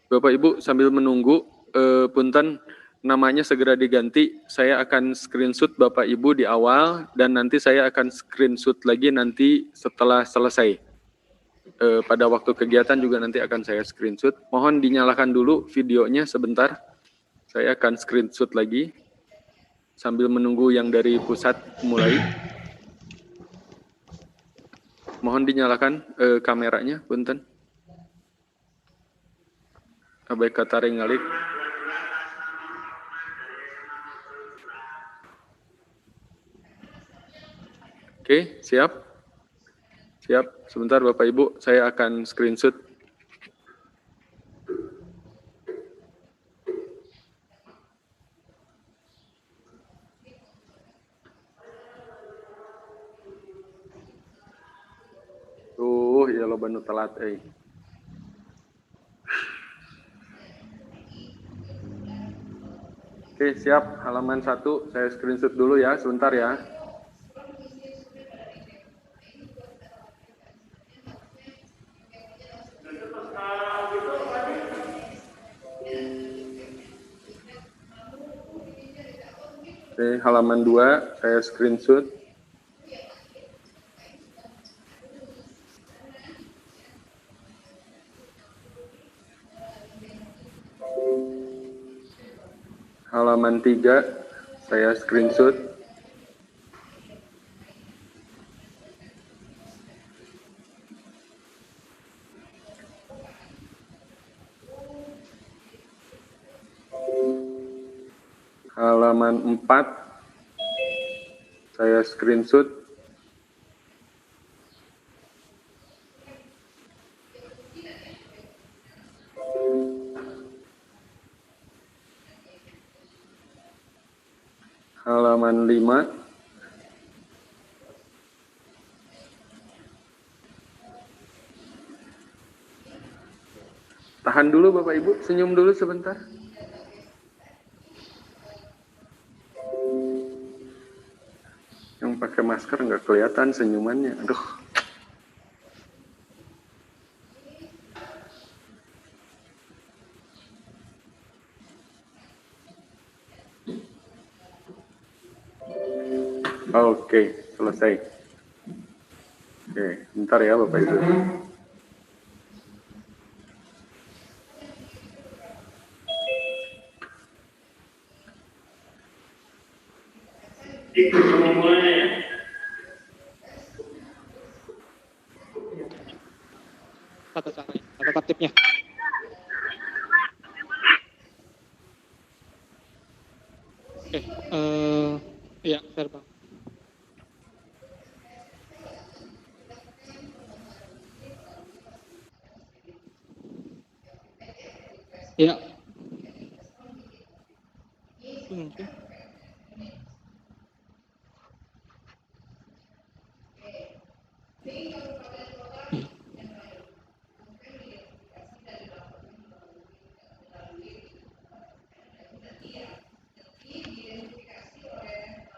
Bapak Ibu sambil menunggu, punten namanya segera diganti. Saya akan screenshot Bapak Ibu di awal dan nanti saya akan screenshot lagi nanti setelah selesai. Pada waktu kegiatan juga nanti akan saya screenshot. Mohon dinyalakan dulu videonya sebentar. Saya akan screenshot lagi sambil menunggu yang dari pusat mulai. Mohon dinyalakan kameranya, punten. Abai kata ngalik. Oke, siap? Siap. Sebentar Bapak Ibu, saya akan screenshot. Ya lo banu telat, Oke, siap. Halaman 1, saya screenshot dulu ya, sebentar ya. Oke, halaman 2, saya screenshot. Halaman 3, saya screenshot. Halaman 4, saya screenshot. Halaman 5, tahan dulu Bapak Ibu, senyum dulu sebentar. Yang pakai masker nggak kelihatan senyumannya, aduh. Oke, selesai. Oke, bentar ya Bapak Ibu. Kata tipnya. Oke, ya, verbal. Ya.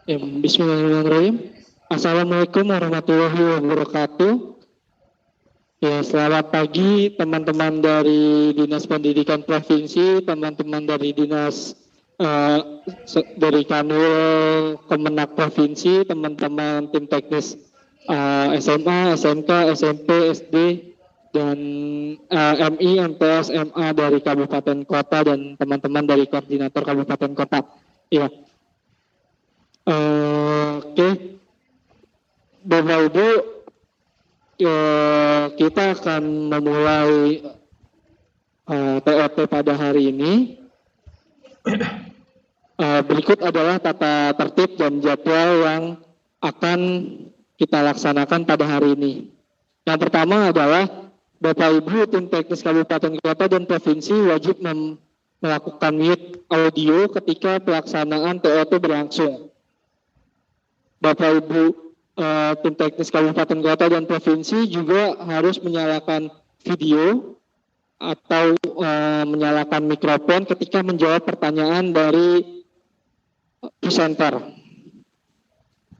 Ya, bismillahirrahmanirrahim. Assalamualaikum warahmatullahi wabarakatuh. Ya, selamat pagi teman-teman dari Dinas Pendidikan Provinsi, teman-teman dari Dinas dari Kanwil Kemenak Provinsi, teman-teman tim teknis SMA, SMK, SMP, SD, dan MI, MTS, MA dari Kabupaten Kota, dan teman-teman dari Koordinator Kabupaten Kota. Ya. Oke. Bapak Ibu, kita akan memulai TOT pada hari ini. Berikut adalah tata tertib dan jadwal yang akan kita laksanakan pada hari ini. Yang pertama adalah Bapak Ibu tim teknis Kabupaten Kota dan Provinsi wajib melakukan mute audio ketika pelaksanaan TOT berlangsung. Bapak Ibu tim teknis Kabupaten Kota dan Provinsi juga harus menyalakan video atau menyalakan mikrofon ketika menjawab pertanyaan dari presenter.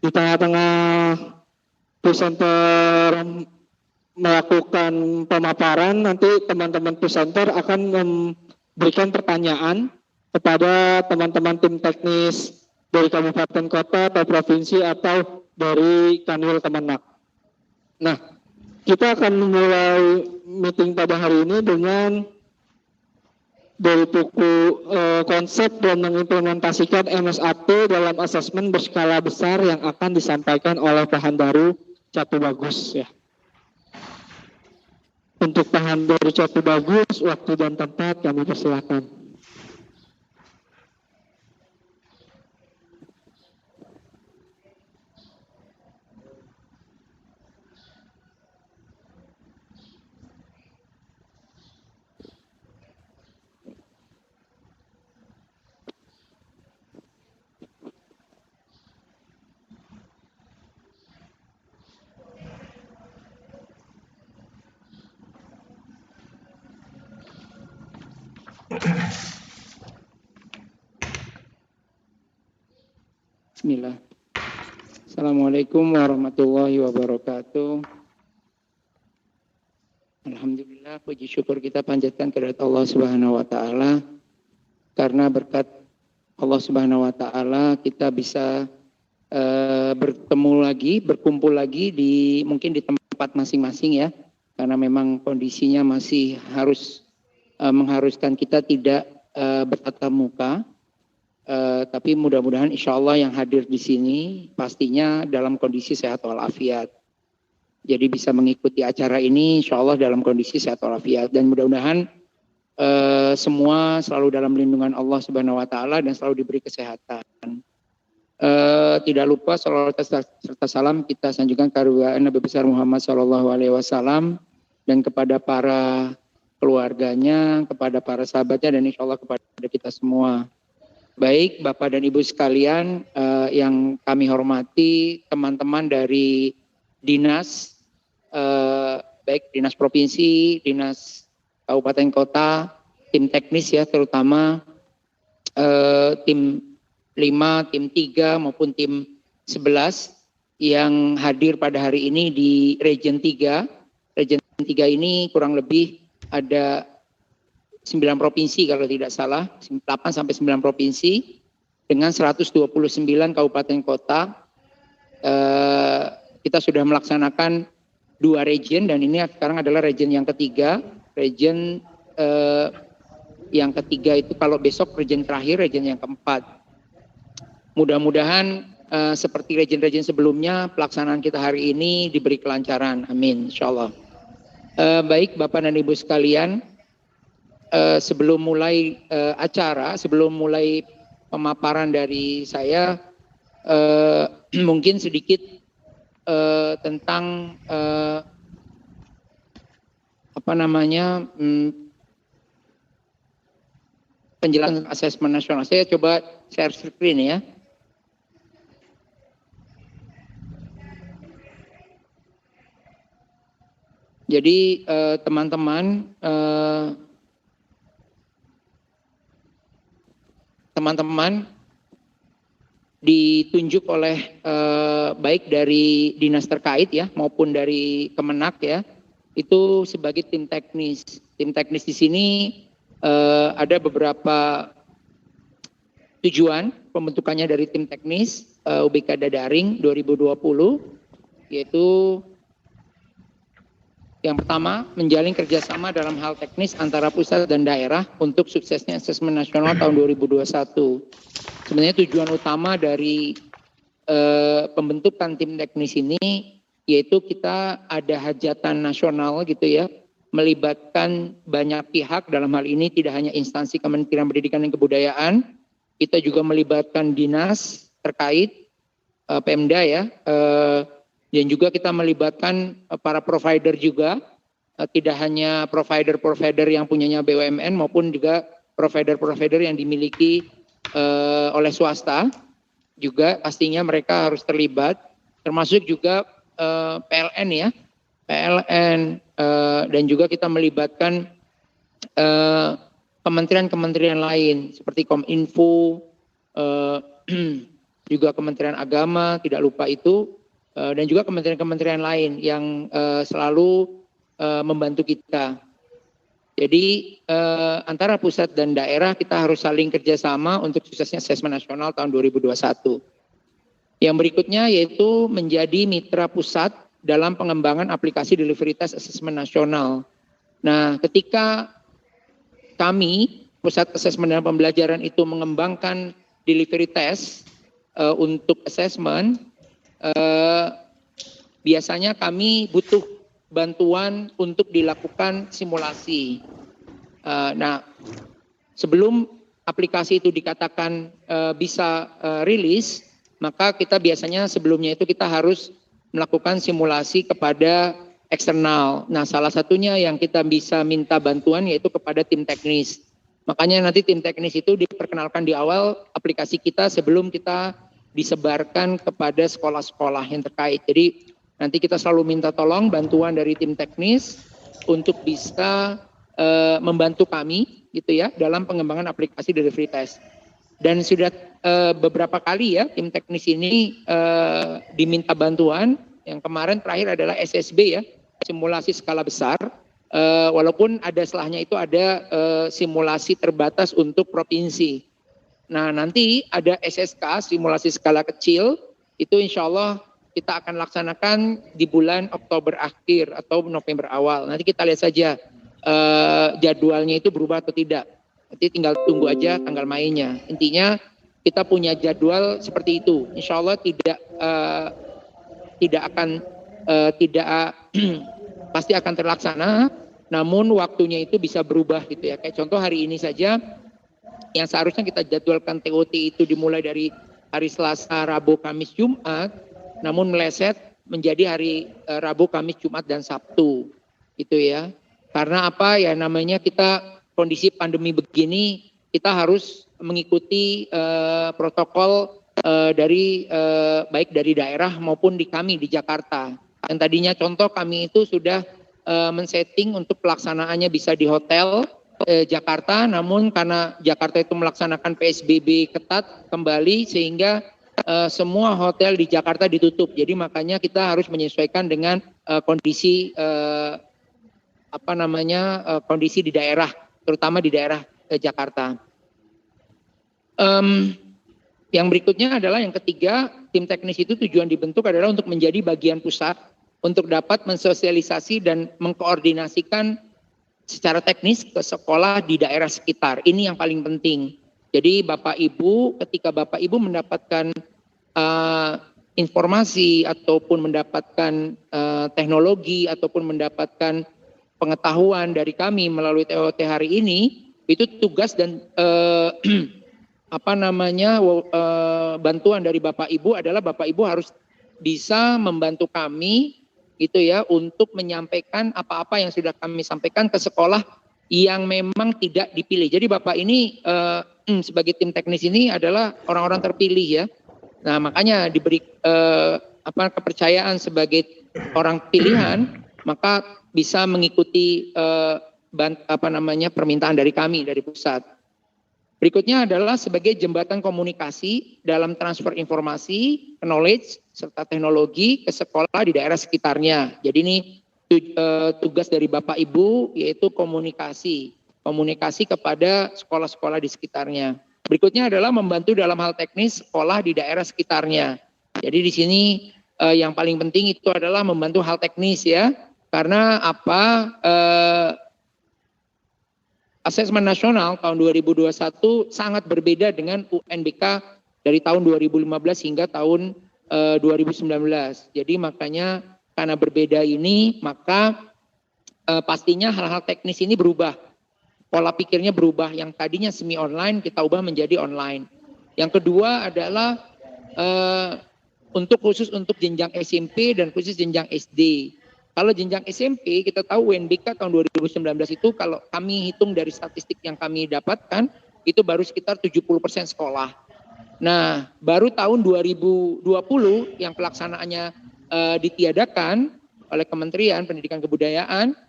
Di tengah-tengah presenter melakukan pemaparan, nanti teman-teman presenter akan memberikan pertanyaan kepada teman-teman tim teknis dari kabupaten kota atau provinsi atau dari Kanwil Kemenak. Nah, kita akan memulai meeting pada hari ini dengan dari buku konsep dan mengimplementasikan MSAT dalam asesmen berskala besar yang akan disampaikan oleh Pak Handaru Catu Bagus ya. Untuk Pak Handaru Catu Bagus, waktu dan tempat kami persilakan. Bismillah. Assalamualaikum warahmatullahi wabarakatuh. Alhamdulillah, puji syukur kita panjatkan kehadirat Allah Subhanahu wa taala. Karena berkat Allah Subhanahu wa taala kita bisa bertemu lagi, berkumpul lagi mungkin di tempat masing-masing ya. Karena memang kondisinya masih harus mengharuskan kita tidak bertatap muka. Tapi mudah-mudahan insya Allah yang hadir di sini pastinya dalam kondisi sehat walafiat. Jadi bisa mengikuti acara ini insya Allah dalam kondisi sehat walafiat. Dan mudah-mudahan semua selalu dalam lindungan Allah Subhanahu wa taala dan selalu diberi kesehatan. Tidak lupa salawat serta salam kita sanjungkan kepada Nabi besar Muhammad SAW dan kepada para keluarganya, kepada para sahabatnya dan insya Allah kepada kita semua. Baik Bapak dan Ibu sekalian yang kami hormati, teman-teman dari dinas, baik dinas provinsi, dinas kabupaten kota, tim teknis ya terutama tim 5, tim 3 maupun tim 11 yang hadir pada hari ini di Region 3. Region 3 ini kurang lebih ada 9 provinsi kalau tidak salah, 8 sampai 9 provinsi dengan 129 kabupaten kota. Kita sudah melaksanakan 2 region dan ini sekarang adalah region yang ketiga. Region yang ketiga itu kalau besok region terakhir, region yang keempat. Mudah-mudahan seperti region-region sebelumnya pelaksanaan kita hari ini diberi kelancaran. Amin, insyaallah. Baik Bapak dan Ibu sekalian, sebelum mulai acara, sebelum mulai pemaparan dari saya, mungkin sedikit tentang penjelasan asesmen nasional. Saya coba share screen ya. Jadi teman-teman ditunjuk oleh baik dari dinas terkait ya maupun dari Kemenak ya, itu sebagai tim teknis. Tim teknis di sini ada beberapa tujuan pembentukannya dari tim teknis UBK Dadaring 2020, yaitu yang pertama, menjalin kerjasama dalam hal teknis antara pusat dan daerah untuk suksesnya asesmen nasional tahun 2021. Sebenarnya tujuan utama dari pembentukan tim teknis ini yaitu kita ada hajatan nasional gitu ya, melibatkan banyak pihak, dalam hal ini tidak hanya instansi Kementerian Pendidikan dan Kebudayaan, kita juga melibatkan dinas terkait, Pemda ya, dan juga kita melibatkan para provider juga, tidak hanya provider-provider yang punyanya BUMN maupun juga provider-provider yang dimiliki oleh swasta, juga pastinya mereka harus terlibat, termasuk juga PLN ya, PLN, dan juga kita melibatkan kementerian-kementerian lain seperti Kominfo, juga Kementerian Agama, tidak lupa itu, dan juga kementerian-kementerian lain yang selalu membantu kita. Jadi antara pusat dan daerah kita harus saling kerjasama untuk suksesnya asesmen nasional tahun 2021. Yang berikutnya yaitu menjadi mitra pusat dalam pengembangan aplikasi delivery test asesmen nasional. Nah, ketika kami pusat asesmen dan pembelajaran itu mengembangkan delivery test untuk asesmen, biasanya kami butuh bantuan untuk dilakukan simulasi. Nah, sebelum aplikasi itu dikatakan bisa rilis, maka kita biasanya sebelumnya itu kita harus melakukan simulasi kepada eksternal. Nah, salah satunya yang kita bisa minta bantuan yaitu kepada tim teknis. Makanya nanti tim teknis itu diperkenalkan di awal aplikasi kita sebelum kita disebarkan kepada sekolah-sekolah yang terkait. Jadi nanti kita selalu minta tolong bantuan dari tim teknis untuk bisa membantu kami gitu ya dalam pengembangan aplikasi delivery test. Dan sudah beberapa kali ya tim teknis ini diminta bantuan. Yang kemarin terakhir adalah SSB ya, simulasi skala besar. Walaupun ada setelahnya itu ada simulasi terbatas untuk provinsi. Nah, nanti ada SSK, simulasi skala kecil, itu insya Allah kita akan laksanakan di bulan Oktober akhir atau November awal. Nanti kita lihat saja jadwalnya itu berubah atau tidak. Nanti tinggal tunggu aja tanggal mainnya. Intinya kita punya jadwal seperti itu. Insya Allah pasti akan terlaksana. Namun waktunya itu bisa berubah gitu ya. Kayak contoh hari ini saja yang seharusnya kita jadwalkan TOT itu dimulai dari hari Selasa, Rabu, Kamis, Jumat, namun meleset menjadi hari Rabu, Kamis, Jumat, dan Sabtu. Gitu ya. Karena apa ya namanya kita kondisi pandemi begini, kita harus mengikuti protokol dari baik dari daerah maupun di kami di Jakarta. Yang tadinya contoh kami itu sudah men-setting untuk pelaksanaannya bisa di hotel Jakarta, namun karena Jakarta itu melaksanakan PSBB ketat kembali sehingga semua hotel di Jakarta ditutup. Jadi makanya kita harus menyesuaikan dengan kondisi kondisi di daerah, terutama di daerah Jakarta. Yang berikutnya adalah yang ketiga, tim teknis itu tujuan dibentuk adalah untuk menjadi bagian pusat untuk dapat mensosialisasi dan mengkoordinasikan secara teknis ke sekolah di daerah sekitar. Ini yang paling penting. Jadi Bapak Ibu, ketika Bapak Ibu mendapatkan informasi ataupun mendapatkan teknologi ataupun mendapatkan pengetahuan dari kami melalui TOT hari ini, itu tugas dan bantuan dari Bapak Ibu adalah Bapak Ibu harus bisa membantu kami gitu ya untuk menyampaikan apa-apa yang sudah kami sampaikan ke sekolah yang memang tidak dipilih. Jadi Bapak ini sebagai tim teknis ini adalah orang-orang terpilih ya. Nah, makanya diberi kepercayaan sebagai orang pilihan, maka bisa mengikuti permintaan dari kami dari pusat. Berikutnya adalah sebagai jembatan komunikasi dalam transfer informasi, knowledge, serta teknologi ke sekolah di daerah sekitarnya. Jadi ini tugas dari Bapak Ibu yaitu komunikasi kepada sekolah-sekolah di sekitarnya. Berikutnya adalah membantu dalam hal teknis sekolah di daerah sekitarnya. Jadi di sini yang paling penting itu adalah membantu hal teknis ya. Karena Asesmen nasional tahun 2021 sangat berbeda dengan UNBK dari tahun 2015 hingga tahun 2019. Jadi makanya karena berbeda ini maka pastinya hal-hal teknis ini berubah. Pola pikirnya berubah, yang tadinya semi online kita ubah menjadi online. Yang kedua adalah khusus untuk jenjang SMP dan khusus jenjang SD. Kalau jenjang SMP kita tahu UNBK tahun 2019 itu kalau kami hitung dari statistik yang kami dapatkan itu baru sekitar 70% sekolah. Nah, baru tahun 2020 yang pelaksanaannya ditiadakan oleh Kementerian Pendidikan Kebudayaan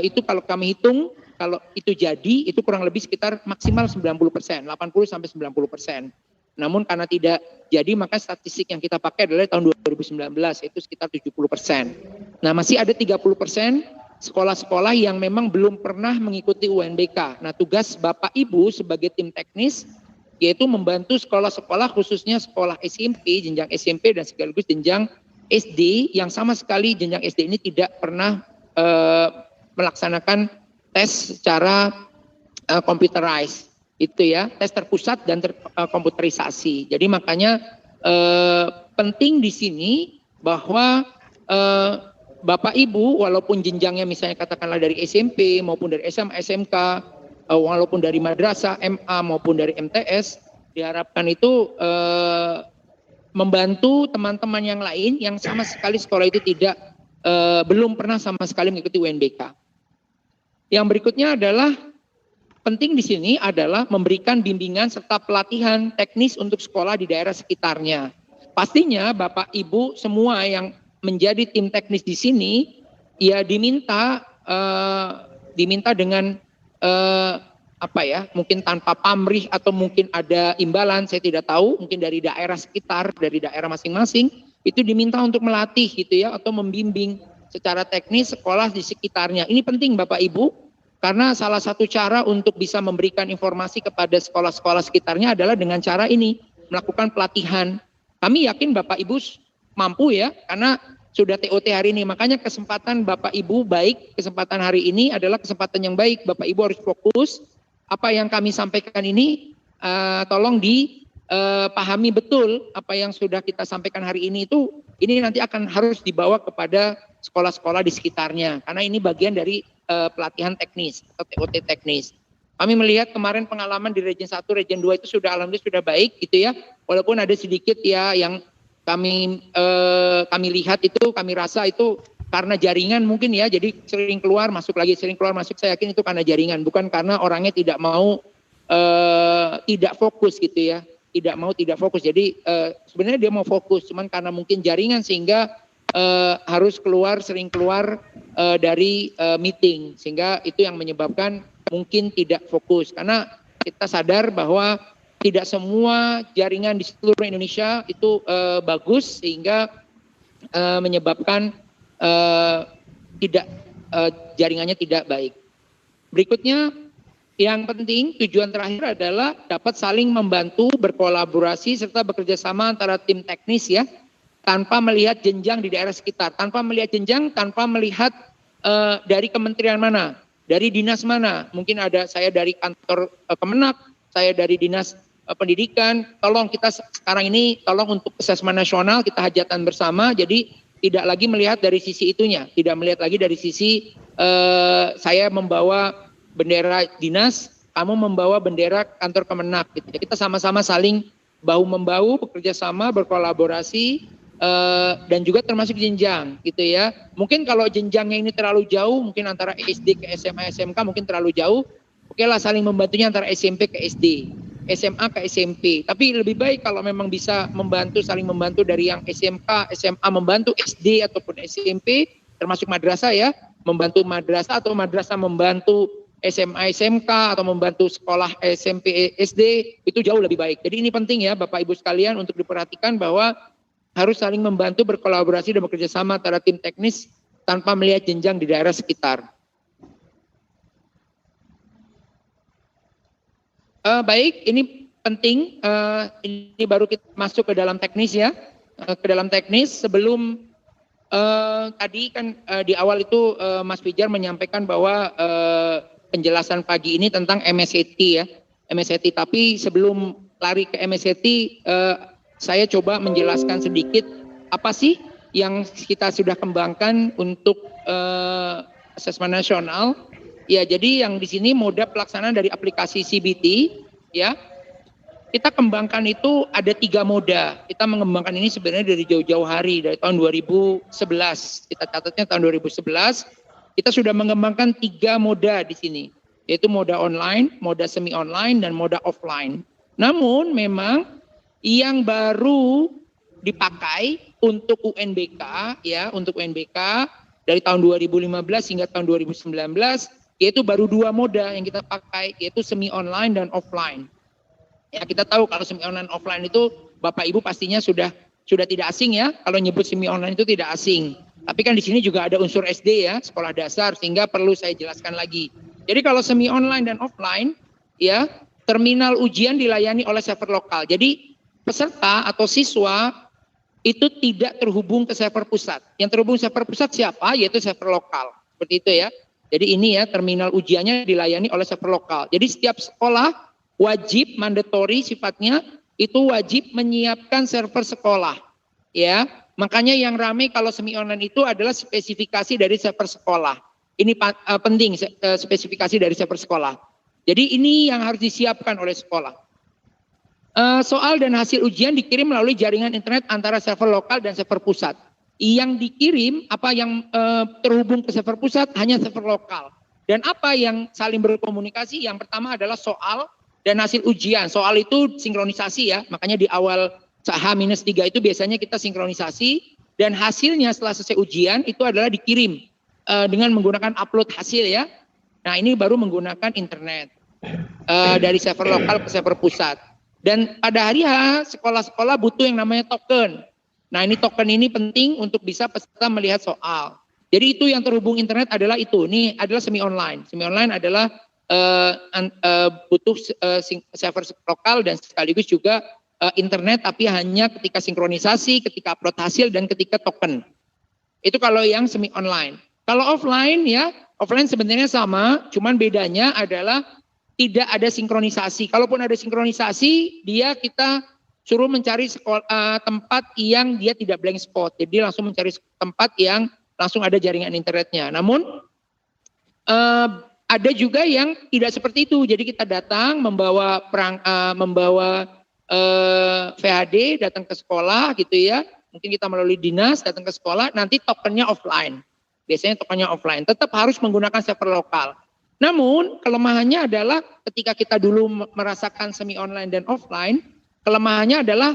itu kalau kami hitung kalau itu jadi itu kurang lebih sekitar maksimal 90%, 80 sampai 90%. Namun karena tidak jadi maka statistik yang kita pakai adalah tahun 2019 yaitu sekitar 70%. Nah masih ada 30% sekolah-sekolah yang memang belum pernah mengikuti UNBK. Nah, tugas Bapak Ibu sebagai tim teknis yaitu membantu sekolah-sekolah, khususnya sekolah SMP, jenjang SMP dan sekaligus jenjang SD yang sama sekali jenjang SD ini tidak pernah melaksanakan tes secara computerized, itu ya, tes terpusat dan komputerisasi. Jadi makanya penting di sini bahwa Bapak Ibu walaupun jenjangnya misalnya katakanlah dari SMP maupun dari SMA, SMK, walaupun dari madrasah, MA maupun dari MTS, diharapkan itu membantu teman-teman yang lain yang sama sekali sekolah itu belum pernah sama sekali mengikuti UNBK. Yang berikutnya adalah penting di sini adalah memberikan bimbingan serta pelatihan teknis untuk sekolah di daerah sekitarnya. Pastinya Bapak Ibu semua yang menjadi tim teknis di sini ya diminta dengan mungkin tanpa pamrih atau mungkin ada imbalan, saya tidak tahu, mungkin dari daerah sekitar, dari daerah masing-masing itu diminta untuk melatih gitu ya, atau membimbing secara teknis sekolah di sekitarnya. Ini penting Bapak Ibu, karena salah satu cara untuk bisa memberikan informasi kepada sekolah-sekolah sekitarnya adalah dengan cara ini, melakukan pelatihan. Kami yakin Bapak Ibu mampu ya, karena sudah TOT hari ini. Makanya kesempatan Bapak Ibu baik, kesempatan hari ini adalah kesempatan yang baik. Bapak Ibu harus fokus. Apa yang kami sampaikan ini tolong dipahami betul apa yang sudah kita sampaikan hari ini ini nanti akan harus dibawa kepada sekolah-sekolah di sekitarnya. Karena ini bagian dari pelatihan teknis atau TOT teknis. Kami melihat kemarin pengalaman di Region 1, Region 2 itu alhamdulillah sudah baik gitu ya. Walaupun ada sedikit ya yang kami lihat itu, kami rasa itu karena jaringan mungkin ya, jadi sering keluar masuk lagi, sering keluar masuk. Saya yakin itu karena jaringan, bukan karena orangnya tidak mau tidak fokus gitu ya, tidak fokus. Jadi sebenarnya dia mau fokus, cuman karena mungkin jaringan sehingga harus sering keluar dari meeting, sehingga itu yang menyebabkan mungkin tidak fokus. Karena kita sadar bahwa tidak semua jaringan di seluruh Indonesia itu bagus sehingga menyebabkan jaringannya tidak baik. Berikutnya yang penting tujuan terakhir adalah dapat saling membantu, berkolaborasi serta bekerja sama antara tim teknis ya, tanpa melihat jenjang di daerah sekitar, tanpa melihat dari kementerian mana, dari dinas mana. Mungkin ada saya dari kantor Kemenak, saya dari dinas pendidikan. Tolong kita sekarang ini tolong untuk asesmen nasional kita hajatan bersama. Jadi tidak lagi melihat dari sisi itunya, tidak melihat lagi dari sisi saya membawa bendera dinas, kamu membawa bendera kantor Kemenak. Gitu. Kita sama-sama saling bahu-membahu, bekerja sama, berkolaborasi, dan juga termasuk jenjang, gitu ya. Mungkin kalau jenjangnya ini terlalu jauh, mungkin antara SD ke SMA, SMK mungkin terlalu jauh. Oke lah, saling membantunya antara SMP ke SD. SMA ke SMP, tapi lebih baik kalau memang bisa saling membantu dari yang SMK, SMA membantu SD ataupun SMP, termasuk madrasah ya, membantu madrasah atau madrasah membantu SMA, SMK atau membantu sekolah SMP, SD, itu jauh lebih baik. Jadi ini penting ya Bapak Ibu sekalian untuk diperhatikan bahwa harus saling membantu, berkolaborasi dan bekerja sama antara tim teknis tanpa melihat jenjang di daerah sekitar. Baik, ini penting. Ini baru kita masuk ke dalam teknis ya. Ke dalam teknis sebelum tadi kan di awal itu Mas Fijar menyampaikan bahwa penjelasan pagi ini tentang MSET ya. MSET, tapi sebelum lari ke MSET, saya coba menjelaskan sedikit apa sih yang kita sudah kembangkan untuk asesmen nasional. Ya, jadi yang di sini moda pelaksanaan dari aplikasi CBT, ya. Kita kembangkan itu ada 3 moda. Kita mengembangkan ini sebenarnya dari jauh-jauh hari, dari tahun 2011. Kita catatnya tahun 2011. Kita sudah mengembangkan 3 moda di sini, yaitu moda online, moda semi online, dan moda offline. Namun memang yang baru dipakai untuk UNBK, ya, untuk UNBK dari tahun 2015 hingga tahun 2019. Yaitu baru 2 moda yang kita pakai, yaitu semi online dan offline. Ya, kita tahu kalau semi online offline itu Bapak Ibu pastinya sudah tidak asing ya, kalau nyebut semi online itu tidak asing. Tapi kan di sini juga ada unsur SD ya, sekolah dasar, sehingga perlu saya jelaskan lagi. Jadi kalau semi online dan offline, ya terminal ujian dilayani oleh server lokal. Jadi peserta atau siswa itu tidak terhubung ke server pusat. Yang terhubung server pusat siapa? Yaitu server lokal. Seperti itu ya. Jadi ini ya terminal ujiannya dilayani oleh server lokal. Jadi setiap sekolah wajib mandatory sifatnya itu wajib menyiapkan server sekolah. Ya, makanya yang ramai kalau semi online itu adalah spesifikasi dari server sekolah. Ini penting spesifikasi dari server sekolah. Jadi ini yang harus disiapkan oleh sekolah. Soal dan hasil ujian dikirim melalui jaringan internet antara server lokal dan server pusat. Yang dikirim, yang terhubung ke server pusat hanya server lokal. Dan apa yang saling berkomunikasi, yang pertama adalah soal dan hasil ujian. Soal itu sinkronisasi ya, makanya di awal H-3 itu biasanya kita sinkronisasi. Dan hasilnya setelah selesai ujian itu adalah dikirim dengan menggunakan upload hasil ya. Nah ini baru menggunakan internet dari server lokal ke server pusat. Dan pada hari H, sekolah-sekolah butuh yang namanya token. Nah ini token ini penting untuk bisa peserta melihat soal. Jadi itu yang terhubung internet adalah itu. Ini adalah semi online. Semi online adalah butuh server lokal dan sekaligus juga internet, tapi hanya ketika sinkronisasi, ketika upload hasil, dan ketika token. Itu kalau yang semi online. Kalau offline ya, offline sebenarnya sama, cuman bedanya adalah tidak ada sinkronisasi. Kalaupun ada sinkronisasi, kita suruh mencari tempat yang dia tidak blank spot. Jadi langsung mencari tempat yang langsung ada jaringan internetnya. Namun ada juga yang tidak seperti itu. Jadi kita datang membawa VHD, datang ke sekolah gitu ya. Mungkin kita melalui dinas datang ke sekolah, nanti tokennya offline. Biasanya tokennya offline. Tetap harus menggunakan server lokal. Namun kelemahannya adalah ketika kita dulu merasakan semi online dan offline, kelemahannya adalah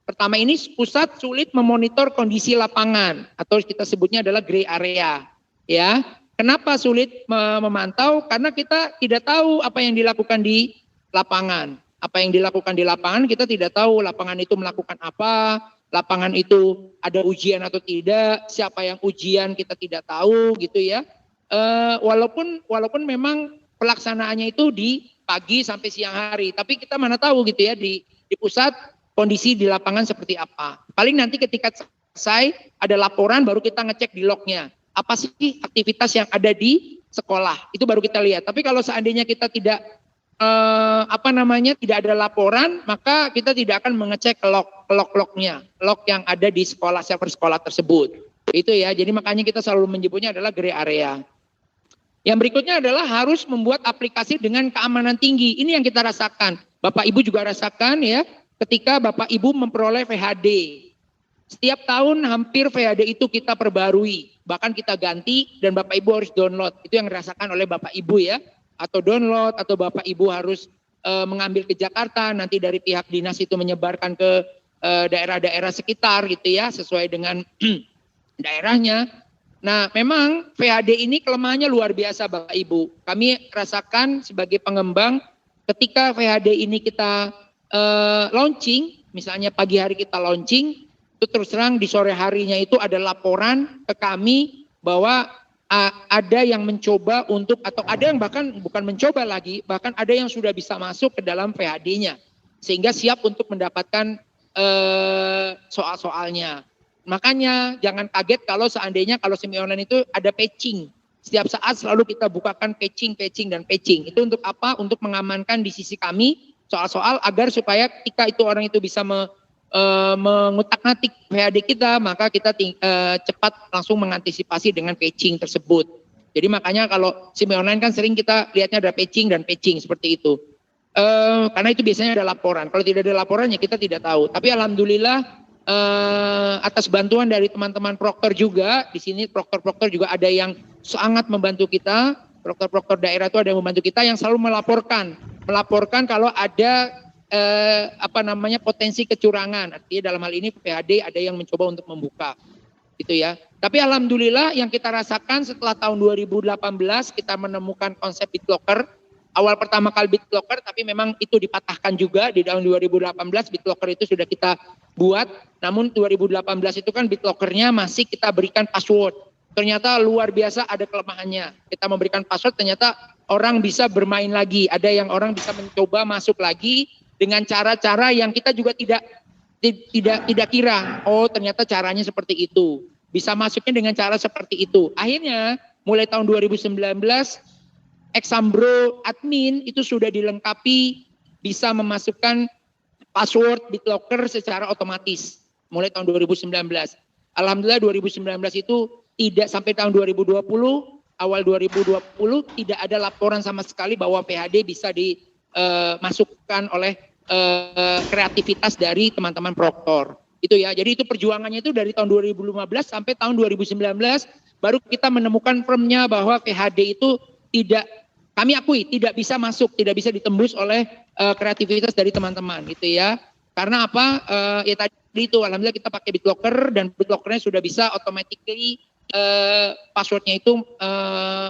pertama ini pusat sulit memonitor kondisi lapangan atau kita sebutnya adalah gray area. Ya, kenapa sulit memantau? Karena kita tidak tahu apa yang dilakukan di lapangan. Apa yang dilakukan di lapangan kita tidak tahu. Lapangan itu melakukan apa? Lapangan itu ada ujian atau tidak? Siapa yang ujian kita tidak tahu gitu ya. Walaupun memang pelaksanaannya itu di pagi sampai siang hari, tapi kita mana tahu gitu ya di pusat kondisi di lapangan seperti apa. Paling nanti ketika selesai ada laporan baru kita ngecek di lognya. Apa sih aktivitas yang ada di sekolah? Itu baru kita lihat. Tapi kalau seandainya kita tidak tidak ada laporan, maka kita tidak akan mengecek log-lognya, log yang ada di server sekolah tersebut. Itu ya. Jadi makanya kita selalu menyebutnya adalah gray area. Yang berikutnya adalah harus membuat aplikasi dengan keamanan tinggi. Ini yang kita rasakan. Bapak Ibu juga rasakan ya, ketika Bapak Ibu memperoleh VHD. Setiap tahun hampir VHD itu kita perbarui. Bahkan kita ganti dan Bapak Ibu harus download. Itu yang dirasakan oleh Bapak Ibu ya. Atau download, atau Bapak Ibu harus mengambil ke Jakarta. Nanti dari pihak dinas itu menyebarkan ke daerah-daerah sekitar gitu ya. Sesuai dengan daerahnya. Nah, memang VHD ini kelemahannya luar biasa Bapak Ibu. Kami rasakan sebagai pengembang ketika VHD ini kita launching, misalnya pagi hari kita launching, itu terus terang di sore harinya itu ada laporan ke kami bahwa ada yang mencoba atau ada yang bahkan bukan mencoba lagi, bahkan ada yang sudah bisa masuk ke dalam VHD-nya. Sehingga siap untuk mendapatkan soal-soalnya. Makanya jangan kaget kalau seandainya kalau semi online itu ada patching. Setiap saat selalu kita bukakan patching. Itu untuk apa? Untuk mengamankan di sisi kami soal-soal agar supaya ketika itu orang itu bisa mengutak-ngatik VHD kita, maka kita cepat langsung mengantisipasi dengan patching tersebut. Jadi makanya kalau semi online kan sering kita lihatnya ada patching seperti itu. Karena itu biasanya ada laporan. Kalau tidak ada laporan ya kita tidak tahu. Tapi alhamdulillah atas bantuan dari teman-teman prokter juga, di sini prokter juga ada yang sangat membantu kita, prokter daerah itu ada yang membantu kita yang selalu melaporkan kalau ada potensi kecurangan. Artinya dalam hal ini PHD ada yang mencoba untuk membuka, gitu ya. Tapi alhamdulillah yang kita rasakan setelah tahun 2018 kita menemukan konsep BitLocker awal pertama kali BitLocker, tapi memang itu dipatahkan juga di tahun 2018. BitLocker itu sudah kita buat, namun 2018 itu kan BitLockernya masih kita berikan password. Ternyata luar biasa ada kelemahannya. Kita memberikan password, ternyata orang bisa bermain lagi. Ada yang orang bisa mencoba masuk lagi dengan cara-cara yang kita juga tidak kira. Oh, ternyata caranya seperti itu. Bisa masuknya dengan cara seperti itu. Akhirnya mulai tahun 2019 Exambro admin itu sudah dilengkapi bisa memasukkan password BitLocker secara otomatis mulai tahun 2019. Alhamdulillah 2019 itu tidak sampai tahun 2020, awal 2020 tidak ada laporan sama sekali bahwa PHD bisa dimasukkan oleh kreativitas dari teman-teman proktor. Itu ya. Jadi itu perjuangannya itu dari tahun 2015 sampai tahun 2019 baru kita menemukan firmnya bahwa PHD itu tidak, kami akui tidak bisa masuk, tidak bisa ditembus oleh kreativitas dari teman-teman gitu ya. Karena apa? Ya tadi itu alhamdulillah kita pakai BitLocker dan BitLockernya sudah bisa automatically passwordnya itu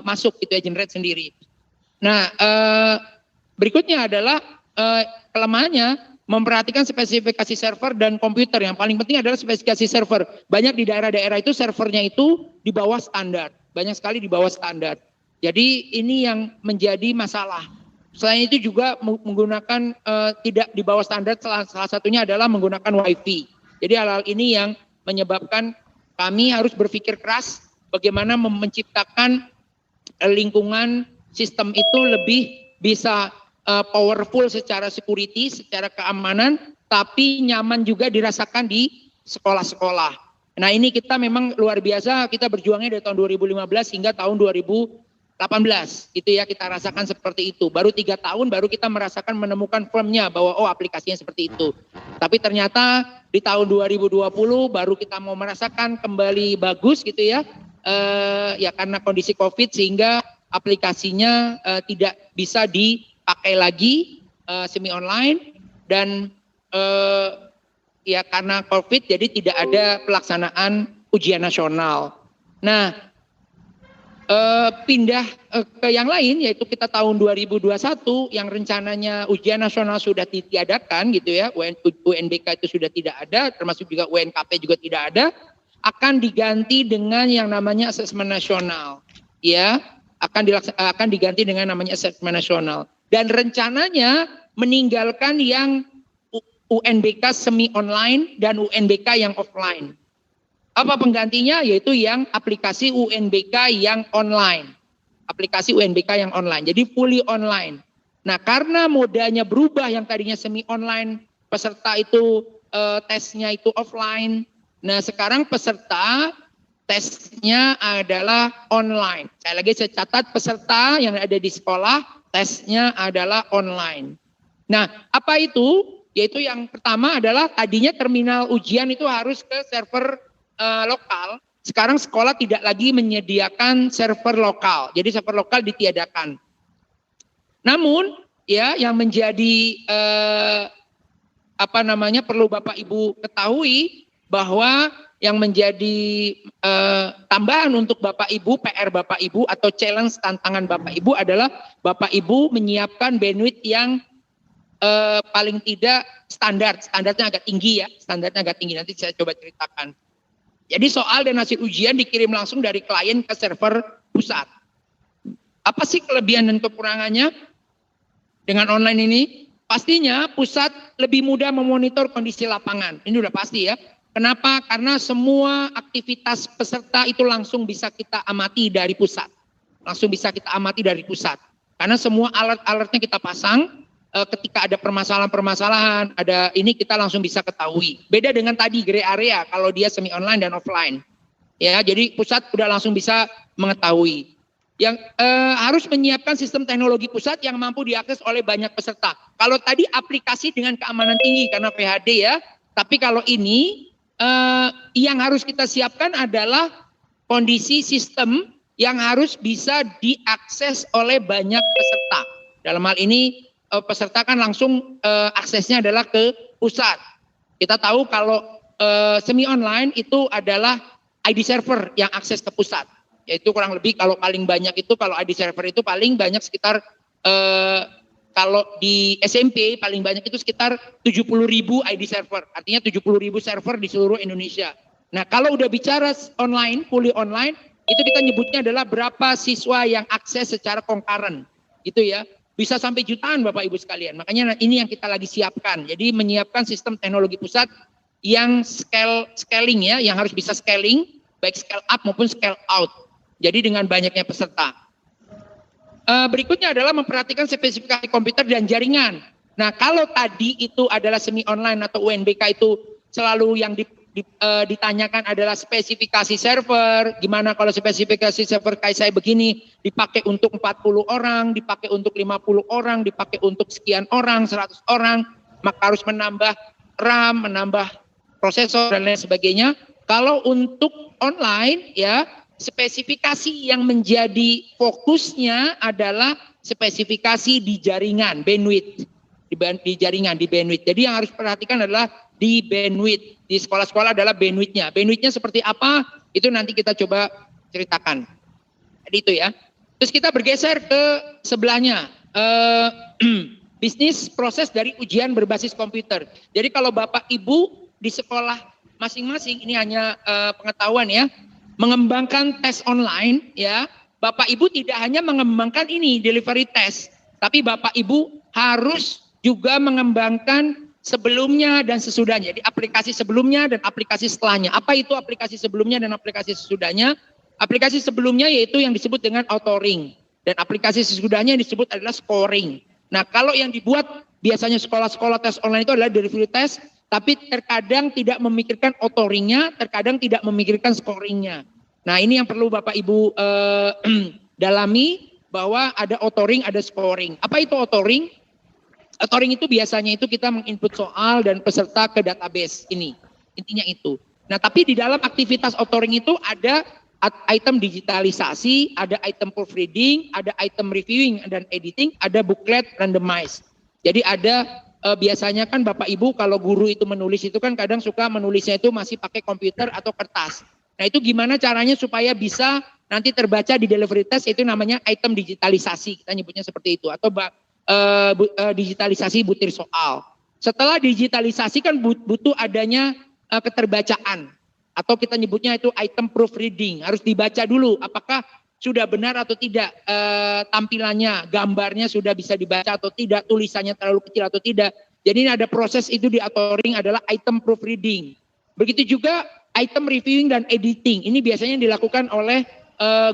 masuk gitu ya, generate sendiri. Nah, berikutnya adalah kelemahannya memperhatikan spesifikasi server dan komputer. Yang paling penting adalah spesifikasi server. Banyak di daerah-daerah itu servernya itu di bawah standar. Banyak sekali di bawah standar. Jadi ini yang menjadi masalah. Selain itu juga menggunakan tidak di bawah standar, salah satunya adalah menggunakan WiFi. Jadi hal-hal ini yang menyebabkan kami harus berpikir keras bagaimana menciptakan lingkungan sistem itu lebih bisa powerful secara security, secara keamanan, tapi nyaman juga dirasakan di sekolah-sekolah. Nah ini kita memang luar biasa, kita berjuangnya dari tahun 2015 hingga tahun 2018. Itu ya kita rasakan seperti itu. Baru 3 tahun baru kita merasakan menemukan firmnya bahwa oh aplikasinya seperti itu. Tapi ternyata di tahun 2020 baru kita mau merasakan kembali bagus gitu ya. Ya karena kondisi COVID sehingga aplikasinya tidak bisa dipakai lagi semi online dan ya karena COVID jadi tidak ada pelaksanaan ujian nasional. Nah pindah ke yang lain yaitu kita tahun 2021 yang rencananya ujian nasional sudah ditiadakan gitu ya, UNBK itu sudah tidak ada, termasuk juga UNKP juga tidak ada, akan diganti dengan yang namanya asesmen nasional ya, akan diganti dengan namanya asesmen nasional dan rencananya meninggalkan yang UNBK semi online dan UNBK yang offline. Apa penggantinya? Yaitu yang aplikasi UNBK yang online. Aplikasi UNBK yang online. Jadi fully online. Nah karena modanya berubah yang tadinya semi online, peserta itu tesnya itu offline. Nah sekarang peserta tesnya adalah online. Saya lagi catat peserta yang ada di sekolah tesnya adalah online. Nah apa itu? Yaitu yang pertama adalah tadinya terminal ujian itu harus ke server lokal, sekarang sekolah tidak lagi menyediakan server lokal, jadi server lokal ditiadakan. Namun ya yang menjadi perlu Bapak Ibu ketahui bahwa yang menjadi tambahan untuk Bapak Ibu, PR Bapak Ibu atau challenge tantangan Bapak Ibu adalah Bapak Ibu menyiapkan bandwidth yang paling tidak standarnya agak tinggi ya, standarnya agak tinggi, nanti saya coba ceritakan. Jadi soal dan hasil ujian dikirim langsung dari klien ke server pusat. Apa sih kelebihan dan kekurangannya dengan online ini? Pastinya pusat lebih mudah memonitor kondisi lapangan. Ini udah pasti ya. Kenapa? Karena semua aktivitas peserta itu langsung bisa kita amati dari pusat. Langsung bisa kita amati dari pusat. Karena semua alat-alatnya kita pasang. Ketika ada permasalahan-permasalahan, ada ini kita langsung bisa ketahui. Beda dengan tadi gray area kalau dia semi online dan offline. Ya, jadi pusat udah langsung bisa mengetahui. Yang harus menyiapkan sistem teknologi pusat yang mampu diakses oleh banyak peserta. Kalau tadi aplikasi dengan keamanan tinggi karena PHD ya, tapi kalau ini yang harus kita siapkan adalah kondisi sistem yang harus bisa diakses oleh banyak peserta. Dalam hal ini peserta kan langsung aksesnya adalah ke pusat. Kita tahu kalau semi online itu adalah ID server yang akses ke pusat. Yaitu kurang lebih kalau paling banyak itu kalau ID server itu paling banyak sekitar kalau di SMP paling banyak itu sekitar 70.000 ID server, artinya 70.000 server di seluruh Indonesia. Nah kalau udah bicara online, fully online, itu kita nyebutnya adalah berapa siswa yang akses secara concurrent, gitu ya. Bisa sampai jutaan Bapak Ibu sekalian. Makanya ini yang kita lagi siapkan. Jadi menyiapkan sistem teknologi pusat yang scaling ya, yang harus bisa scaling, baik scale up maupun scale out. Jadi dengan banyaknya peserta. Berikutnya adalah memperhatikan spesifikasi komputer dan jaringan. Nah kalau tadi itu adalah semi online atau UNBK itu selalu yang ditanyakan adalah spesifikasi server, gimana kalau spesifikasi server kayak saya begini, dipakai untuk 40 orang, dipakai untuk 50 orang, dipakai untuk sekian orang, 100 orang, maka harus menambah RAM, menambah prosesor dan lain sebagainya. Kalau untuk online ya, spesifikasi yang menjadi fokusnya adalah spesifikasi di jaringan, bandwidth, di jaringan, di bandwidth. Jadi yang harus perhatikan adalah di bandwidth. Di sekolah-sekolah adalah bandwidthnya. Bandwidthnya seperti apa? Itu nanti kita coba ceritakan. Jadi itu ya. Terus kita bergeser ke sebelahnya. Bisnis proses dari ujian berbasis komputer. Jadi kalau Bapak Ibu di sekolah masing-masing, ini hanya pengetahuan ya, mengembangkan tes online ya, Bapak Ibu tidak hanya mengembangkan ini delivery test, tapi Bapak Ibu harus juga mengembangkan sebelumnya dan sesudahnya. Jadi aplikasi sebelumnya dan aplikasi setelahnya. Apa itu aplikasi sebelumnya dan aplikasi sesudahnya? Aplikasi sebelumnya yaitu yang disebut dengan authoring. Dan aplikasi sesudahnya yang disebut adalah scoring. Nah kalau yang dibuat biasanya sekolah-sekolah tes online itu adalah delivery test, tapi terkadang tidak memikirkan authoringnya, terkadang tidak memikirkan scoringnya. Nah ini yang perlu Bapak Ibu dalami, bahwa ada authoring, ada scoring. Apa itu authoring? Authoring itu biasanya itu kita menginput soal dan peserta ke database ini. Intinya itu. Nah tapi di dalam aktivitas authoring itu ada item digitalisasi, ada item proofreading, ada item reviewing dan editing, ada booklet randomize. Jadi ada biasanya kan Bapak Ibu kalau guru itu menulis itu kan kadang suka menulisnya itu masih pakai komputer atau kertas. Nah itu gimana caranya supaya bisa nanti terbaca di delivery test, itu namanya item digitalisasi. Kita nyebutnya seperti itu. Atau digitalisasi butir soal. Setelah digitalisasi kan butuh adanya keterbacaan. Atau kita nyebutnya itu item proofreading. Harus dibaca dulu apakah sudah benar atau tidak tampilannya, gambarnya sudah bisa dibaca atau tidak, tulisannya terlalu kecil atau tidak. Jadi ini ada proses itu di authoring adalah item proofreading. Begitu juga item reviewing dan editing. Ini biasanya dilakukan oleh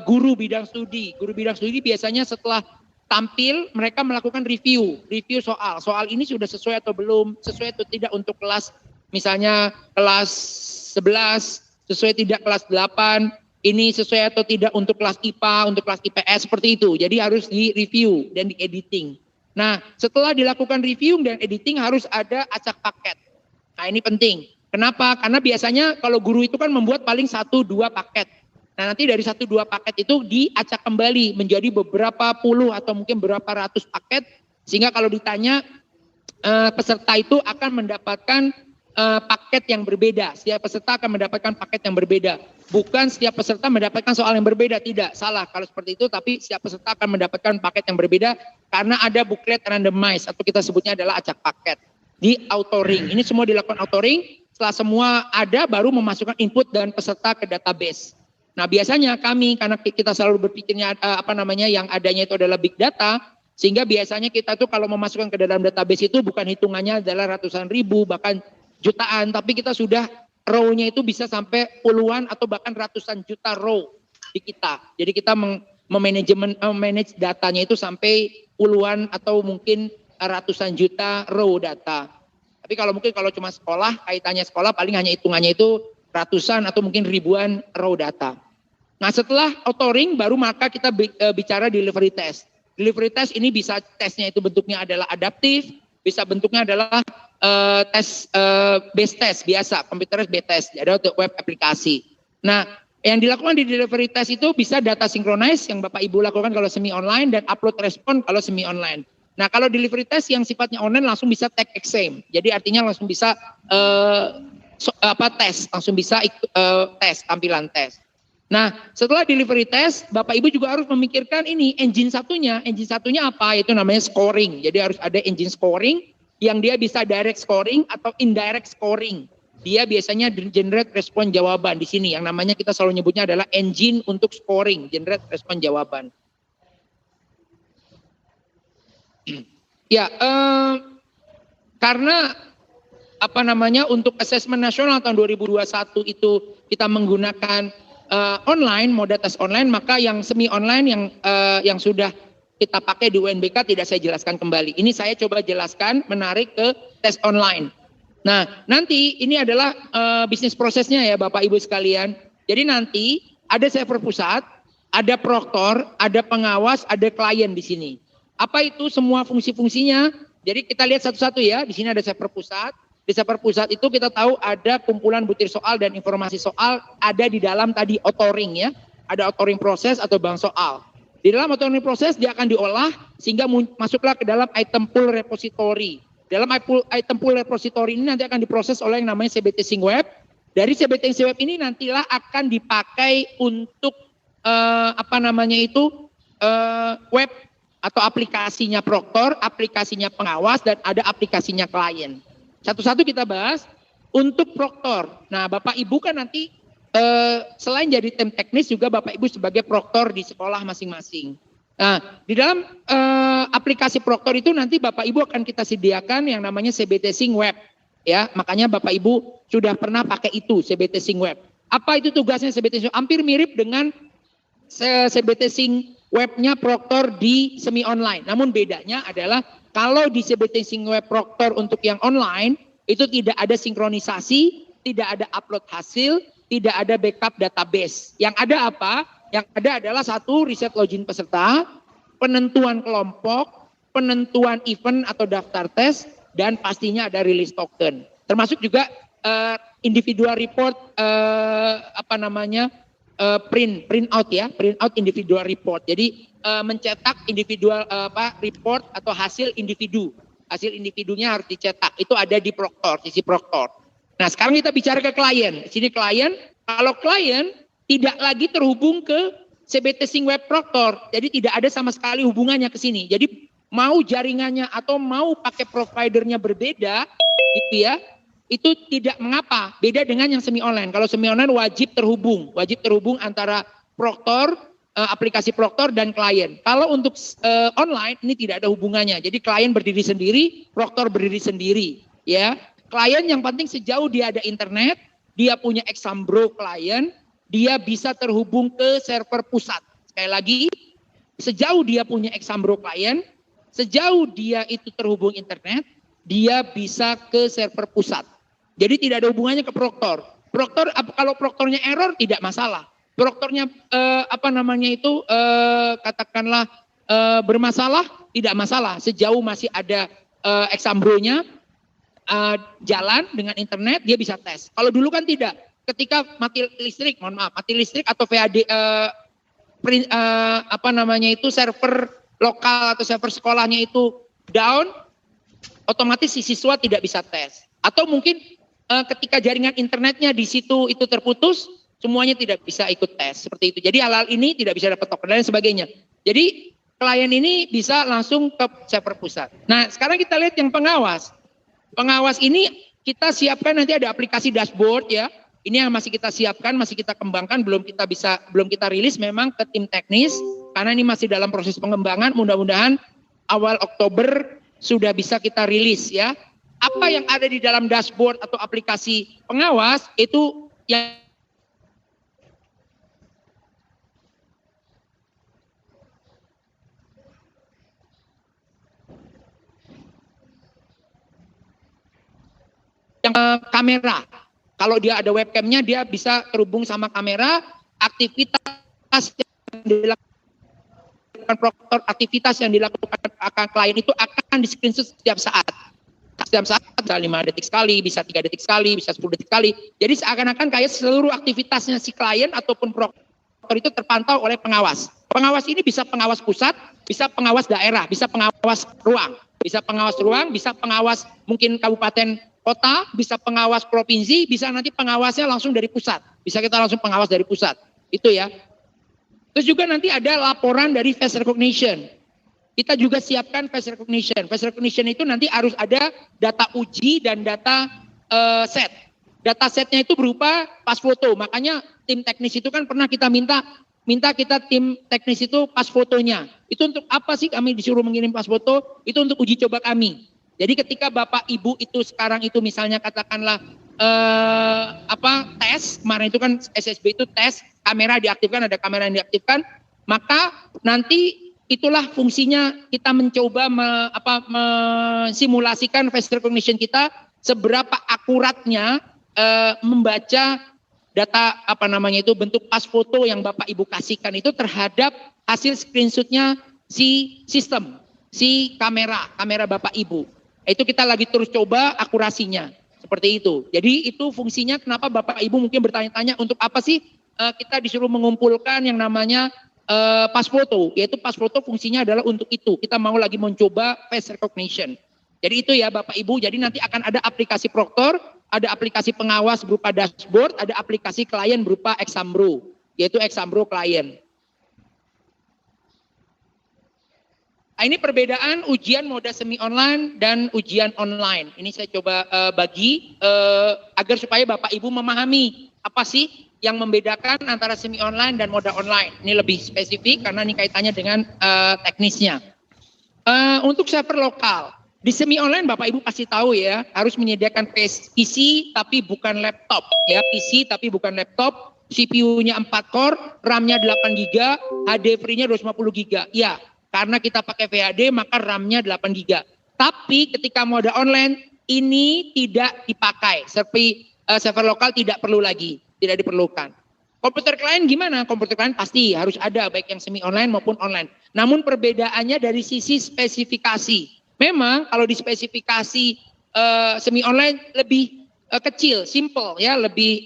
guru bidang studi. Guru bidang studi biasanya setelah tampil mereka melakukan review soal. Soal ini sudah sesuai atau belum, sesuai atau tidak untuk kelas, misalnya kelas 11, sesuai tidak kelas 8, ini sesuai atau tidak untuk kelas IPA, untuk kelas IPS, seperti itu. Jadi harus di-review dan di-editing. Nah, setelah dilakukan review dan editing harus ada acak paket. Nah, ini penting. Kenapa? Karena biasanya kalau guru itu kan membuat paling 1-2 paket. Nah, nanti dari 1-2 paket itu diacak kembali menjadi beberapa puluh atau mungkin berapa ratus paket. Sehingga kalau ditanya, peserta itu akan mendapatkan paket yang berbeda. Setiap peserta akan mendapatkan paket yang berbeda. Bukan setiap peserta mendapatkan soal yang berbeda, tidak. Salah kalau seperti itu, tapi setiap peserta akan mendapatkan paket yang berbeda karena ada booklet randomize atau kita sebutnya adalah acak paket di authoring. Ini semua dilakukan authoring, setelah semua ada baru memasukkan input dan peserta ke database. Nah, biasanya kami karena kita selalu berpikirnya yang adanya itu adalah big data, sehingga biasanya kita tuh kalau memasukkan ke dalam database itu bukan hitungannya adalah ratusan ribu bahkan jutaan, tapi kita sudah row-nya itu bisa sampai puluhan atau bahkan ratusan juta row di kita. Jadi kita memanage datanya itu sampai puluhan atau mungkin ratusan juta row data. Tapi kalau cuma sekolah, kaitannya sekolah paling hanya hitungannya itu ratusan atau mungkin ribuan row data. Nah, setelah authoring baru maka kita bicara delivery test. Delivery test ini bisa tesnya itu bentuknya adalah adaptif, bisa bentuknya adalah tes base test biasa, computerized base test, ada untuk web aplikasi. Nah, yang dilakukan di delivery test itu bisa data synchronize yang Bapak Ibu lakukan kalau semi online dan upload respon kalau semi online. Nah, kalau delivery test yang sifatnya online langsung bisa take exam. Jadi artinya langsung bisa tes, langsung bisa tes, tampilan tes. Nah, setelah delivery test, Bapak Ibu juga harus memikirkan ini engine satunya. Engine satunya apa? Itu namanya scoring. Jadi harus ada engine scoring yang dia bisa direct scoring atau indirect scoring. Dia biasanya generate respon jawaban di sini. Yang namanya kita selalu nyebutnya adalah engine untuk scoring, generate respon jawaban. Ya, karena apa namanya untuk asesmen nasional tahun 2021 itu kita menggunakan online, mode tes online, maka yang semi online yang sudah kita pakai di UNBK tidak saya jelaskan kembali. Ini saya coba jelaskan menarik ke tes online. Nah, nanti ini adalah bisnis prosesnya ya Bapak Ibu sekalian. Jadi nanti ada server pusat, ada proktor, ada pengawas, ada klien di sini. Apa itu semua fungsi-fungsinya? Jadi kita lihat satu-satu ya. Di sini ada server pusat. Di server pusat itu kita tahu ada kumpulan butir soal dan informasi soal ada di dalam tadi authoring ya. Ada authoring proses atau bank soal. Di dalam authoring proses dia akan diolah sehingga masuklah ke dalam item pool repository. Dalam item pool repository ini nanti akan diproses oleh yang namanya CBT Sync Web. Dari CBT Sync Web ini nantilah akan dipakai untuk web atau aplikasinya proktor, aplikasinya pengawas dan ada aplikasinya klien. Satu-satu kita bahas untuk proktor. Nah, Bapak Ibu kan nanti selain jadi tim teknis juga Bapak Ibu sebagai proktor di sekolah masing-masing. Nah, di dalam aplikasi proktor itu nanti Bapak Ibu akan kita sediakan yang namanya CBT Sync Web. Ya, makanya Bapak Ibu sudah pernah pakai itu CBT Sync Web. Apa itu tugasnya CBT Sync Web? Hampir mirip dengan CBT Sync Webnya proktor di semi online. Namun bedanya adalah kalau di CBT Sync Web proktor untuk yang online itu tidak ada sinkronisasi, tidak ada upload hasil, tidak ada backup database. Yang ada apa? Yang ada adalah satu riset login peserta, penentuan kelompok, penentuan event atau daftar tes, dan pastinya ada release token. Termasuk juga individual report print out individual report. Jadi mencetak individual report atau hasil individu. Hasil individunya harus dicetak. Itu ada di proktor, sisi proktor. Nah, sekarang kita bicara ke klien. Di sini klien, kalau klien tidak lagi terhubung ke CBT Sync Web proktor. Jadi tidak ada sama sekali hubungannya ke sini. Jadi mau jaringannya atau mau pakai providernya berbeda gitu ya. Itu tidak mengapa, beda dengan yang semi online. Kalau semi online wajib terhubung antara proktor, aplikasi proktor dan klien. Kalau untuk online ini tidak ada hubungannya. Jadi klien berdiri sendiri, proktor berdiri sendiri, ya. Klien yang penting sejauh dia ada internet, dia punya Exambro klien, dia bisa terhubung ke server pusat. Sekali lagi, sejauh dia punya Exambro klien, sejauh dia itu terhubung internet, dia bisa ke server pusat. Jadi tidak ada hubungannya ke proktor. Proktor kalau proktornya error tidak masalah. Proktornya katakanlah bermasalah tidak masalah. Sejauh masih ada Exambro-nya jalan dengan internet dia bisa tes. Kalau dulu kan tidak. Ketika mati listrik atau VAD server lokal atau server sekolahnya itu down, otomatis si siswa tidak bisa tes. Atau mungkin ketika jaringan internetnya di situ itu terputus, semuanya tidak bisa ikut tes seperti itu. Jadi hal-hal ini tidak bisa dapat token dan sebagainya. Jadi klien ini bisa langsung ke server pusat. Nah, sekarang kita lihat yang pengawas. Pengawas ini kita siapkan nanti ada aplikasi dashboard ya. Ini yang masih kita siapkan, masih kita kembangkan, belum kita rilis memang ke tim teknis karena ini masih dalam proses pengembangan. Mudah-mudahan awal Oktober sudah bisa kita rilis ya. Apa yang ada di dalam dashboard atau aplikasi pengawas itu yang kamera. Kalau dia ada webcamnya dia bisa terhubung sama kamera. Aktivitas yang dilakukan proktor, aktivitas yang dilakukan klien itu akan di screenshot setiap saat. Setiap saat bisa 5 detik sekali, bisa 3 detik sekali, bisa 10 detik sekali. Jadi seakan-akan kayak seluruh aktivitasnya si klien ataupun proktor itu terpantau oleh pengawas. Pengawas ini bisa pengawas pusat, bisa pengawas daerah, bisa pengawas ruang. Bisa pengawas ruang, bisa pengawas mungkin kabupaten kota, bisa pengawas provinsi, bisa nanti pengawasnya langsung dari pusat. Bisa kita langsung pengawas dari pusat. Itu ya. Terus juga nanti ada laporan dari face recognition. Kita juga siapkan face recognition. Face recognition itu nanti harus ada data uji dan data set. Data setnya itu berupa pas foto. Makanya tim teknis itu kan pernah kita minta kita tim teknis itu pas fotonya. Itu untuk apa sih kami disuruh mengirim pas foto? Itu untuk uji coba kami. Jadi ketika Bapak Ibu itu sekarang itu misalnya katakanlah tes, kemarin itu kan SSB itu tes, kamera diaktifkan, ada kamera yang diaktifkan, maka nanti itulah fungsinya kita mencoba mensimulasikan face recognition kita seberapa akuratnya membaca data bentuk pas foto yang Bapak Ibu kasihkan itu terhadap hasil screenshotnya si sistem, si kamera Bapak Ibu. Itu kita lagi terus coba akurasinya. Seperti itu. Jadi itu fungsinya kenapa Bapak Ibu mungkin bertanya-tanya untuk apa sih kita disuruh mengumpulkan yang namanya pas foto. Yaitu pas foto fungsinya adalah untuk itu. Kita mau lagi mencoba face recognition. Jadi itu ya Bapak Ibu. Jadi nanti akan ada aplikasi Proctor, ada aplikasi pengawas berupa dashboard, ada aplikasi klien berupa Exambro. Yaitu Exambro klien. Nah, ini perbedaan ujian mode semi online dan ujian online. Ini saya coba bagi agar supaya Bapak Ibu memahami apa sih yang membedakan antara semi online dan mode online. Ini lebih spesifik karena ini kaitannya dengan teknisnya. Untuk server lokal, di semi online Bapak Ibu pasti tahu ya, harus menyediakan PC tapi bukan laptop. Ya, PC tapi bukan laptop, CPU-nya 4 core, RAM-nya 8 GB, HD free-nya 250 GB. Ya. Karena kita pakai VHD maka RAM-nya 8 GB. Tapi ketika mode online ini tidak dipakai. Server lokal tidak perlu lagi, tidak diperlukan. Komputer klien gimana? Komputer klien pasti harus ada baik yang semi online maupun online. Namun perbedaannya dari sisi spesifikasi. Memang kalau di spesifikasi semi online lebih kecil, simple ya, lebih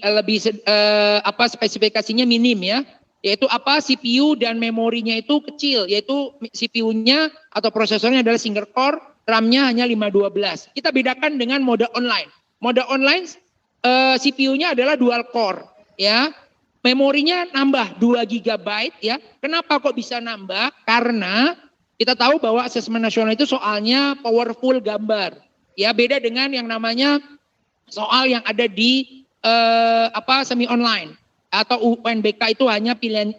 spesifikasinya minim ya. Yaitu CPU dan memorinya itu kecil, yaitu CPU-nya atau prosesornya adalah single core, RAM-nya hanya 512. Kita bedakan dengan mode online. Mode online CPU-nya adalah dual core, ya. Memorinya nambah 2 GB ya. Kenapa kok bisa nambah? Karena kita tahu bahwa asesmen nasional itu soalnya powerful gambar. Ya, beda dengan yang namanya soal yang ada di semi online. Atau UNBK itu hanya pilihan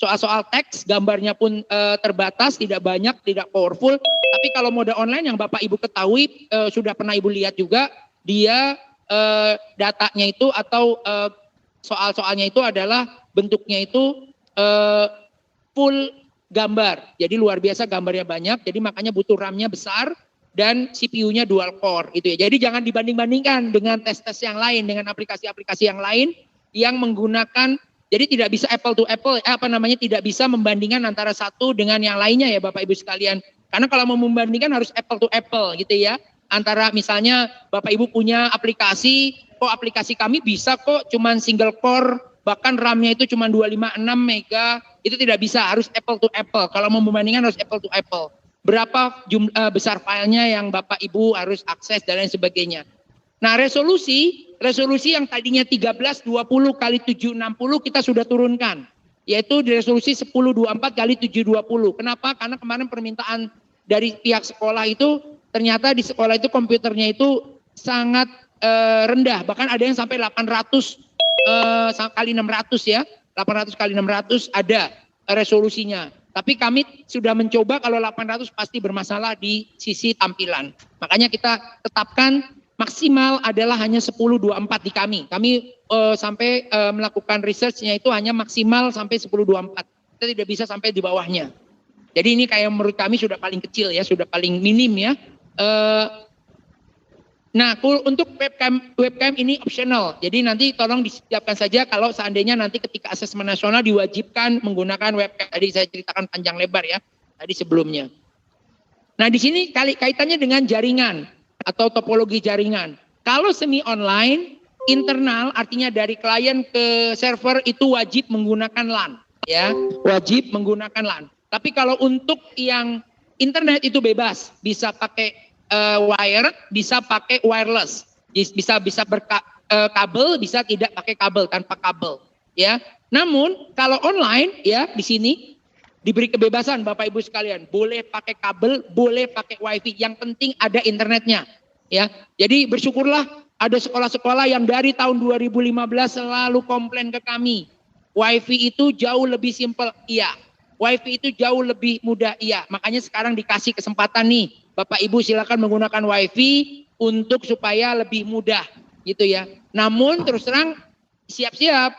soal-soal teks, gambarnya pun terbatas, tidak banyak, tidak powerful. Tapi kalau mode online yang Bapak Ibu ketahui, sudah pernah Ibu lihat juga, dia datanya itu atau soal-soalnya itu adalah bentuknya itu full gambar. Jadi luar biasa gambarnya banyak, jadi makanya butuh RAM-nya besar dan CPU-nya dual core gitu ya. Jadi jangan dibanding-bandingkan dengan tes-tes yang lain, dengan aplikasi-aplikasi yang lain yang menggunakan, jadi tidak bisa apple to apple, tidak bisa membandingkan antara satu dengan yang lainnya ya Bapak Ibu sekalian. Karena kalau mau membandingkan harus apple to apple gitu ya. Antara misalnya Bapak Ibu punya aplikasi, kok aplikasi kami bisa kok cuman single core, bahkan RAM-nya itu cuma 256 mega, itu tidak bisa, harus apple to apple. Kalau mau membandingkan harus apple to apple. Berapa besar filenya yang Bapak Ibu harus akses dan lain sebagainya. Nah, resolusi yang tadinya 1320 kali 760 kita sudah turunkan. Yaitu di resolusi 1024 kali 720. Kenapa? Karena kemarin permintaan dari pihak sekolah itu ternyata di sekolah itu komputernya itu sangat rendah. Bahkan ada yang sampai 800 kali 600 ya. 800 kali 600 ada resolusinya. Tapi kami sudah mencoba kalau 800 pasti bermasalah di sisi tampilan. Makanya kita tetapkan maksimal adalah hanya 1024 di kami. Kami sampai melakukan research-nya itu hanya maksimal sampai 1024. Kita tidak bisa sampai di bawahnya. Jadi ini kayak menurut kami sudah paling kecil ya, sudah paling minim ya. Nah, untuk webcam ini optional. Jadi nanti tolong disiapkan saja kalau seandainya nanti ketika asesmen nasional diwajibkan menggunakan webcam. Tadi saya ceritakan panjang lebar ya, tadi sebelumnya. Nah, di sini kaitannya dengan jaringan atau topologi jaringan. Kalau semi online, internal artinya dari klien ke server itu wajib menggunakan LAN, ya, wajib menggunakan LAN. Tapi kalau untuk yang internet itu bebas, bisa pakai wire, bisa pakai wireless, bisa kabel, bisa tidak pakai kabel, tanpa kabel, ya. Namun kalau online ya di sini diberi kebebasan Bapak Ibu sekalian, boleh pakai kabel, boleh pakai wifi, yang penting ada internetnya. Ya, jadi bersyukurlah ada sekolah-sekolah yang dari tahun 2015 selalu komplain ke kami. Wifi itu jauh lebih simpel, iya. Wifi itu jauh lebih mudah, iya. Makanya sekarang dikasih kesempatan nih, Bapak Ibu silakan menggunakan wifi untuk supaya lebih mudah, gitu ya. Namun terus terang siap-siap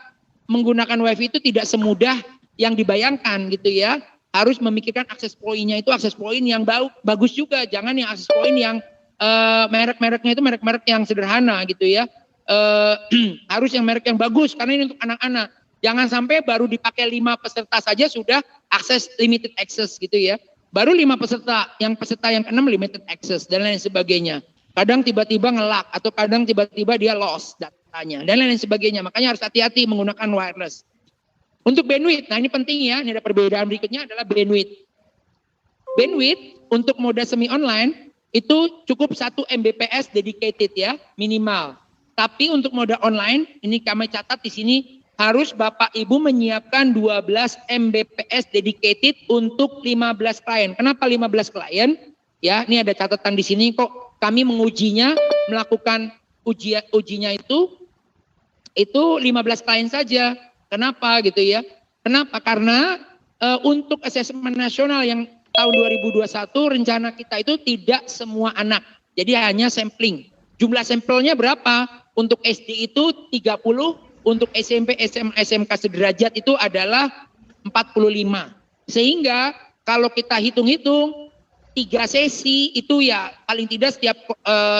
menggunakan wifi itu tidak semudah yang dibayangkan, gitu ya. Harus memikirkan akses poinnya itu akses poin yang bagus juga, jangan yang akses poin yang merek-mereknya itu merek-merek yang sederhana, gitu ya. Harus yang merek yang bagus karena ini untuk anak-anak. Jangan sampai baru dipakai 5 peserta saja sudah akses limited access, gitu ya. Baru 5 peserta, yang peserta yang ke-6 limited access dan lain sebagainya. Kadang tiba-tiba ngelak atau kadang tiba-tiba dia lost datanya dan lain sebagainya. Makanya harus hati-hati menggunakan wireless. Untuk bandwidth, nah ini penting ya, ini ada perbedaan berikutnya adalah bandwidth. Bandwidth untuk mode semi online itu cukup 1 Mbps dedicated ya, minimal. Tapi untuk mode online, ini kami catat di sini, harus Bapak Ibu menyiapkan 12 Mbps dedicated untuk 15 klien. Kenapa 15 klien? Ya, ini ada catatan di sini kok. Kami mengujinya, melakukan ujinya itu 15 klien saja. Kenapa gitu ya? Kenapa? Karena untuk asesmen nasional yang tahun 2021 rencana kita itu tidak semua anak. Jadi hanya sampling. Jumlah sampelnya berapa? Untuk SD itu 30, untuk SMP, SMA, SMK sederajat itu adalah 45. Sehingga kalau kita hitung-hitung 3 sesi itu ya paling tidak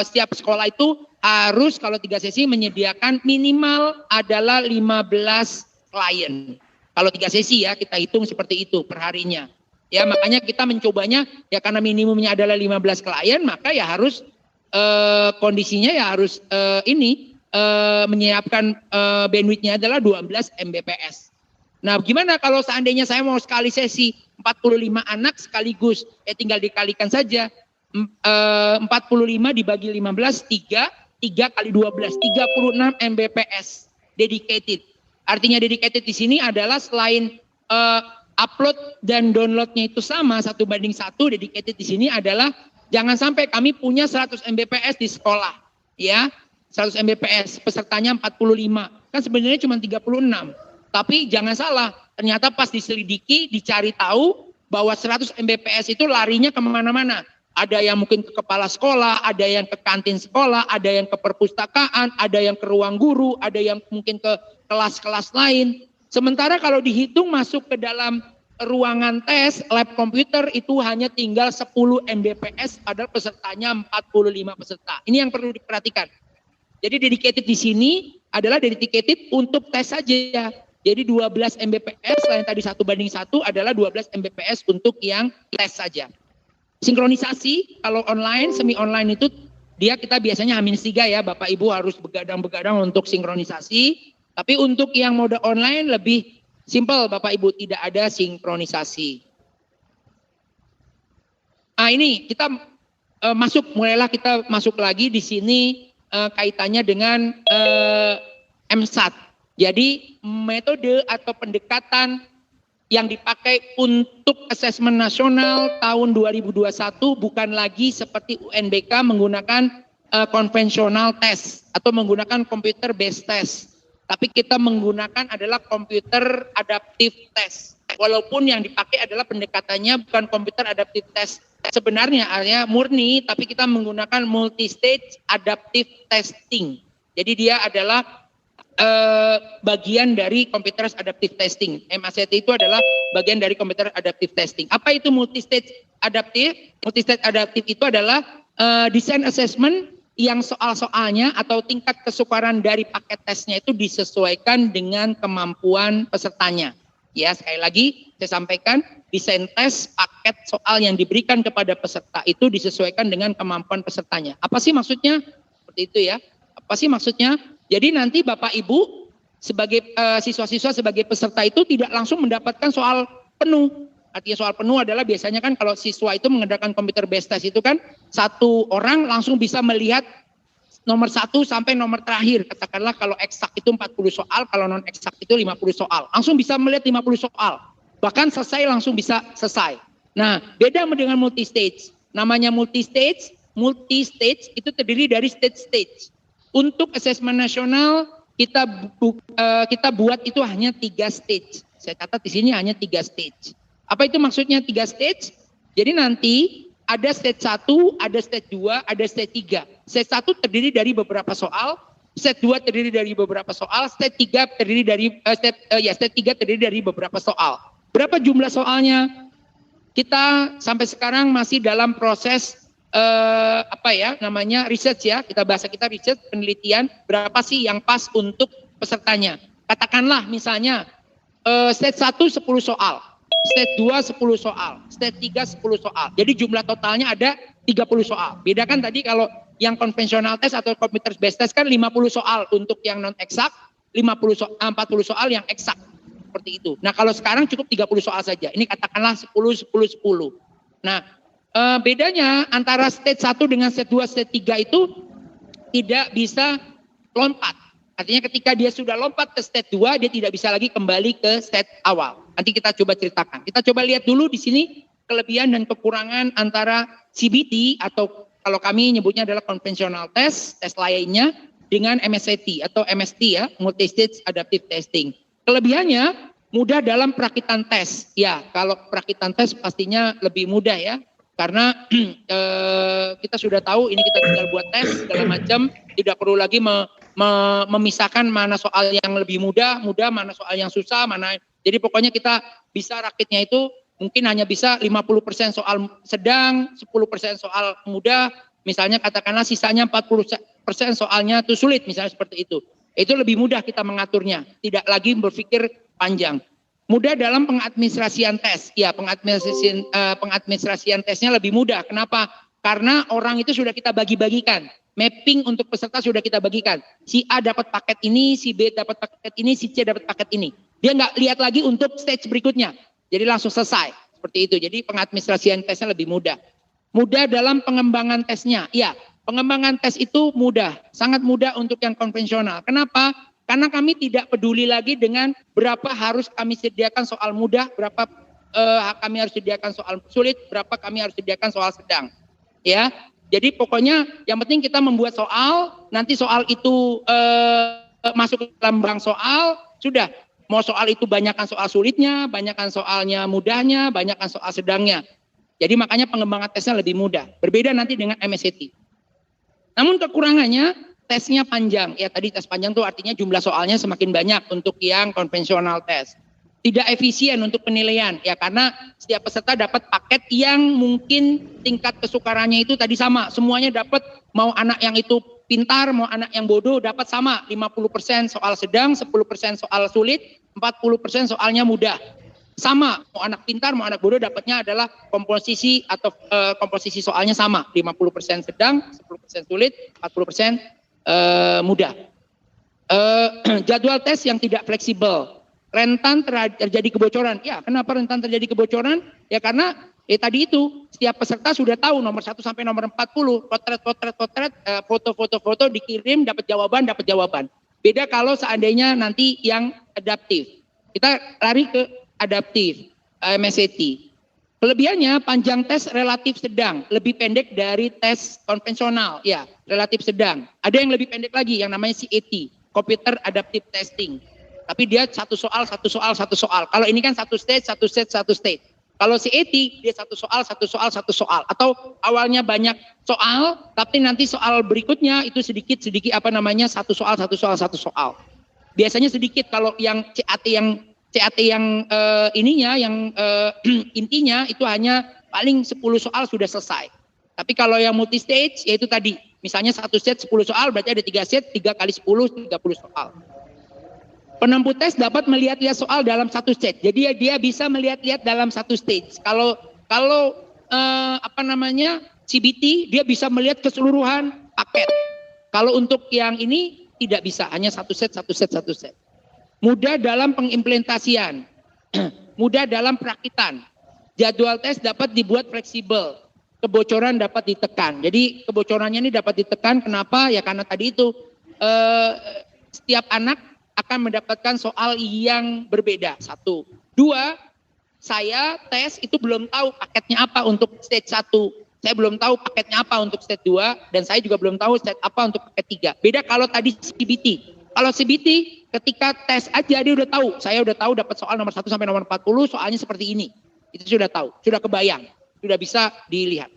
setiap sekolah itu harus kalau 3 sesi menyediakan minimal adalah 15 klien. Kalau 3 sesi ya kita hitung seperti itu per harinya. Ya makanya kita mencobanya ya karena minimumnya adalah 15 klien maka ya harus kondisinya ya harus menyiapkan bandwidthnya adalah 12 Mbps. Nah gimana kalau seandainya saya mau sekali sesi 45 anak sekaligus, ya tinggal dikalikan saja 45 dibagi 15, 3 kali 12, 36 Mbps dedicated. Artinya dedicated di sini adalah selain upload dan downloadnya itu sama 1:1, dedicated di sini adalah jangan sampai kami punya 100 Mbps di sekolah, ya. 100 Mbps, pesertanya 45. Kan sebenarnya cuma 36. Tapi jangan salah, ternyata pas diselidiki, dicari tahu bahwa 100 Mbps itu larinya kemana-mana. Ada yang mungkin ke kepala sekolah, ada yang ke kantin sekolah, ada yang ke perpustakaan, ada yang ke ruang guru, ada yang mungkin ke kelas-kelas lain. Sementara kalau dihitung masuk ke dalam ruangan tes, lab komputer itu hanya tinggal 10 Mbps, padahal pesertanya 45 peserta. Ini yang perlu diperhatikan. Jadi dedicated di sini adalah dedicated untuk tes saja. Jadi 12 Mbps, selain tadi 1:1 adalah 12 Mbps untuk yang tes saja. Sinkronisasi, kalau online, semi online itu kita biasanya -3 ya, Bapak Ibu harus begadang-begadang untuk sinkronisasi. Tapi untuk yang mode online lebih simpel Bapak Ibu, tidak ada sinkronisasi. Nah ini kita mulailah kita masuk lagi di sini kaitannya dengan MSAT. Jadi metode atau pendekatan yang dipakai untuk asesmen nasional tahun 2021 bukan lagi seperti UNBK menggunakan konvensional test atau menggunakan computer based test. Tapi kita menggunakan adalah computer adaptive test. Walaupun yang dipakai adalah pendekatannya bukan computer adaptive test sebenarnya artinya murni, tapi kita menggunakan multi-stage adaptive testing. Jadi dia adalah bagian dari computer adaptive testing. MACT itu adalah bagian dari computer adaptive testing. Apa itu multi-stage adaptive? Multi-stage adaptive itu adalah design assessment yang soal-soalnya atau tingkat kesukaran dari paket tesnya itu disesuaikan dengan kemampuan pesertanya. Ya, sekali lagi saya sampaikan, desain tes paket soal yang diberikan kepada peserta itu disesuaikan dengan kemampuan pesertanya. Apa sih maksudnya? Seperti itu ya. Apa sih maksudnya? Jadi nanti Bapak Ibu sebagai siswa-siswa sebagai peserta itu tidak langsung mendapatkan soal penuh. Artinya soal penuh adalah biasanya kan kalau siswa itu menggunakan computer based test itu kan satu orang langsung bisa melihat nomor 1 sampai nomor terakhir. Katakanlah kalau eksak itu 40 soal, kalau non eksak itu 50 soal. Langsung bisa melihat 50 soal. Bahkan selesai langsung bisa selesai. Nah, beda dengan multi-stage. Namanya multi-stage itu terdiri dari stage-stage. Untuk asesmen nasional kita buat itu hanya 3 stage. Saya catat di sini hanya 3 stage. Apa itu maksudnya 3 stage? Jadi nanti ada stage 1, ada stage 2, ada stage 3. Stage 1 terdiri dari beberapa soal, stage 2 terdiri dari beberapa soal, stage 3 terdiri dari stage 3 terdiri dari beberapa soal. Berapa jumlah soalnya? Kita sampai sekarang masih dalam proses research ya. Kita research, penelitian, berapa sih yang pas untuk pesertanya. Katakanlah misalnya stage 1 10 soal. Stage 2 10 soal, stage 3 10 soal. Jadi jumlah totalnya ada 30 soal. Beda kan tadi kalau yang konvensional test atau computer based test kan 50 soal untuk yang non eksak, 40 soal yang eksak. Seperti itu. Nah, kalau sekarang cukup 30 soal saja. Ini katakanlah 10 10 10. Nah, bedanya antara stage 1 dengan stage 2, stage 3 itu tidak bisa lompat. Artinya ketika dia sudah lompat ke stage 2, dia tidak bisa lagi kembali ke stage awal. Nanti kita coba ceritakan. Kita coba lihat dulu di sini kelebihan dan kekurangan antara CBT atau kalau kami nyebutnya adalah konvensional test, tes lainnya dengan MSAT atau MST ya, multi-stage adaptive testing. Kelebihannya mudah dalam perakitan tes. Ya, kalau perakitan tes pastinya lebih mudah ya. Karena kita sudah tahu ini kita tinggal buat tes segala macam, tidak perlu lagi memisahkan mana soal yang lebih mudah, mana soal yang susah, mana. Jadi pokoknya kita bisa rakitnya itu mungkin hanya bisa 50% soal sedang, 10% soal mudah, misalnya katakanlah sisanya 40% soalnya itu sulit, misalnya seperti itu. Itu lebih mudah kita mengaturnya, tidak lagi berpikir panjang. Mudah dalam pengadministrasian tes. Ya, pengadministrasian tesnya lebih mudah. Kenapa? Karena orang itu sudah kita bagi-bagikan. Mapping untuk peserta sudah kita bagikan. Si A dapat paket ini, si B dapat paket ini, si C dapat paket ini. Dia nggak lihat lagi untuk stage berikutnya. Jadi langsung selesai. Seperti itu. Jadi pengadministrasian tesnya lebih mudah. Mudah dalam pengembangan tesnya. Ya, pengembangan tes itu mudah. Sangat mudah untuk yang konvensional. Kenapa? Karena kami tidak peduli lagi dengan berapa harus kami sediakan soal mudah, berapa kami harus sediakan soal sulit, berapa kami harus sediakan soal sedang. Ya, jadi pokoknya yang penting kita membuat soal, nanti soal itu masuk ke dalam bank soal, sudah. Mau soal itu banyakkan soal sulitnya, banyakkan soalnya mudahnya, banyakkan soal sedangnya. Jadi makanya pengembangan tesnya lebih mudah. Berbeda nanti dengan MSAT. Namun kekurangannya, tesnya panjang. Ya tadi tes panjang itu artinya jumlah soalnya semakin banyak untuk yang konvensional tes. Tidak efisien untuk penilaian. Ya karena setiap peserta dapat paket yang mungkin tingkat kesukarannya itu tadi sama. Semuanya dapat, mau anak yang itu pintar, mau anak yang bodoh dapat sama. 50% soal sedang, 10% soal sulit, 40% soalnya mudah. Sama, mau anak pintar, mau anak bodoh dapatnya adalah komposisi atau komposisi soalnya sama. 50% sedang, 10% sulit, 40% mudah. Jadwal tes yang tidak fleksibel, rentan terjadi kebocoran. Ya, kenapa rentan terjadi kebocoran? Ya karena tadi itu setiap peserta sudah tahu nomor 1 sampai nomor 40, potret, foto-foto dikirim dapat jawaban. Beda kalau seandainya nanti yang adaptif. Kita lari ke adaptif, MSAT. Kelebihannya panjang tes relatif sedang, lebih pendek dari tes konvensional, ya relatif sedang. Ada yang lebih pendek lagi yang namanya CAT, Computer Adaptive Testing. Tapi dia satu soal. Kalau ini kan satu stage. Kalau CAT dia satu soal. Atau awalnya banyak soal, tapi nanti soal berikutnya itu sedikit satu soal. Biasanya sedikit kalau yang CAT yang intinya itu hanya paling 10 soal sudah selesai. Tapi kalau yang multi stage yaitu tadi misalnya satu set 10 soal berarti ada 3 set 3 kali 10 30 soal. Penempuh tes dapat melihat-lihat soal dalam satu set. Jadi dia bisa melihat-lihat dalam satu stage. Kalau CBT dia bisa melihat keseluruhan paket. Kalau untuk yang ini tidak bisa, hanya satu set. Mudah dalam pengimplementasian, mudah dalam perakitan. Jadwal tes dapat dibuat fleksibel. kebocoran dapat ditekan. Jadi kebocorannya ini dapat ditekan, kenapa? Ya karena tadi itu setiap anak akan mendapatkan soal yang berbeda, satu. Dua, saya tes itu belum tahu paketnya apa untuk stage 1. Saya belum tahu paketnya apa untuk stage 2, dan saya juga belum tahu stage apa untuk paket 3. Beda kalau tadi CBT. Kalau CBT ketika tes aja dia udah tahu, saya udah tahu dapat soal nomor 1 sampai nomor 40 soalnya seperti ini. Itu sudah tahu, sudah kebayang, sudah bisa dilihat.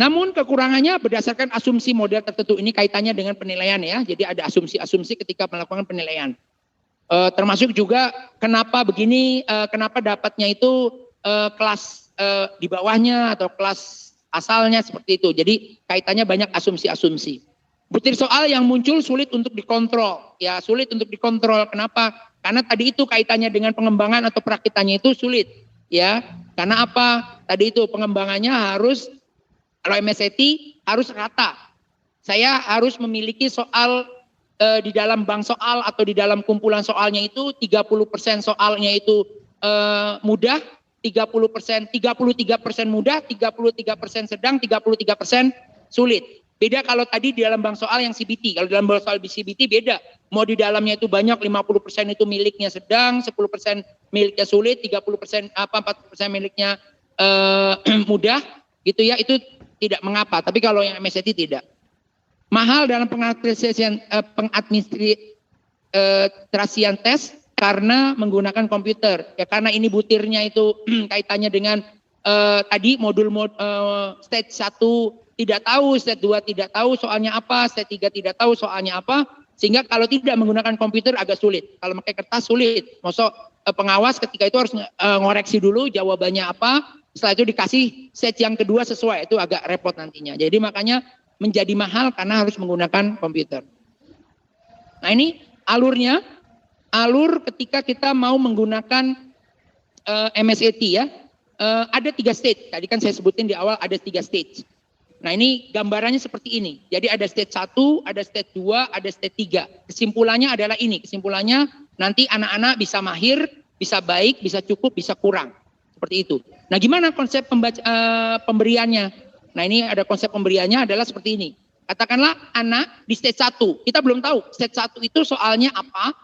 Namun kekurangannya berdasarkan asumsi model tertentu, ini kaitannya dengan penilaian ya. Jadi ada asumsi-asumsi ketika melakukan penilaian. Termasuk juga kenapa begini, kenapa dapatnya itu kelas di bawahnya atau kelas asalnya seperti itu. Jadi kaitannya banyak asumsi-asumsi. Butir soal yang muncul sulit untuk dikontrol. Ya sulit untuk dikontrol. Kenapa? Karena tadi itu kaitannya dengan pengembangan atau perakitannya itu sulit. Ya, karena apa? Tadi itu pengembangannya harus, kalau MSAT harus rata. Saya harus memiliki soal di dalam bank soal atau di dalam kumpulan soalnya itu 30% soalnya itu mudah, 33% mudah, 33% sedang, 33% sulit. Beda kalau tadi di dalam bank soal yang CBT. Kalau dalam bank soal CBT beda. Mau di dalamnya itu banyak, 50% itu miliknya sedang, 10% miliknya sulit, 40% miliknya mudah, gitu ya. Itu tidak mengapa. Tapi kalau yang MSAT tidak. Mahal dalam pengadministrasian tes karena menggunakan komputer. Ya karena ini butirnya itu kaitannya dengan tadi modul stage 1 tidak tahu, stage 2 tidak tahu soalnya apa, stage 3 tidak tahu soalnya apa, sehingga kalau tidak menggunakan komputer agak sulit. Kalau pakai kertas sulit. Maksud pengawas ketika itu harus ngoreksi dulu jawabannya apa, setelah itu dikasih stage yang kedua sesuai, itu agak repot nantinya. Jadi makanya menjadi mahal karena harus menggunakan komputer. Nah ini alurnya, alur ketika kita mau menggunakan MSAT ya, ada 3 stage. Tadi kan saya sebutin di awal ada 3 stage. Nah ini gambarannya seperti ini. Jadi ada stage 1, ada stage 2, ada stage 3. Kesimpulannya adalah ini. Kesimpulannya nanti anak-anak bisa mahir, bisa baik, bisa cukup, bisa kurang. Seperti itu. Nah gimana konsep pemberiannya? Nah ini ada konsep pemberiannya adalah seperti ini. Katakanlah anak di stage 1. Kita belum tahu stage 1 itu soalnya apa,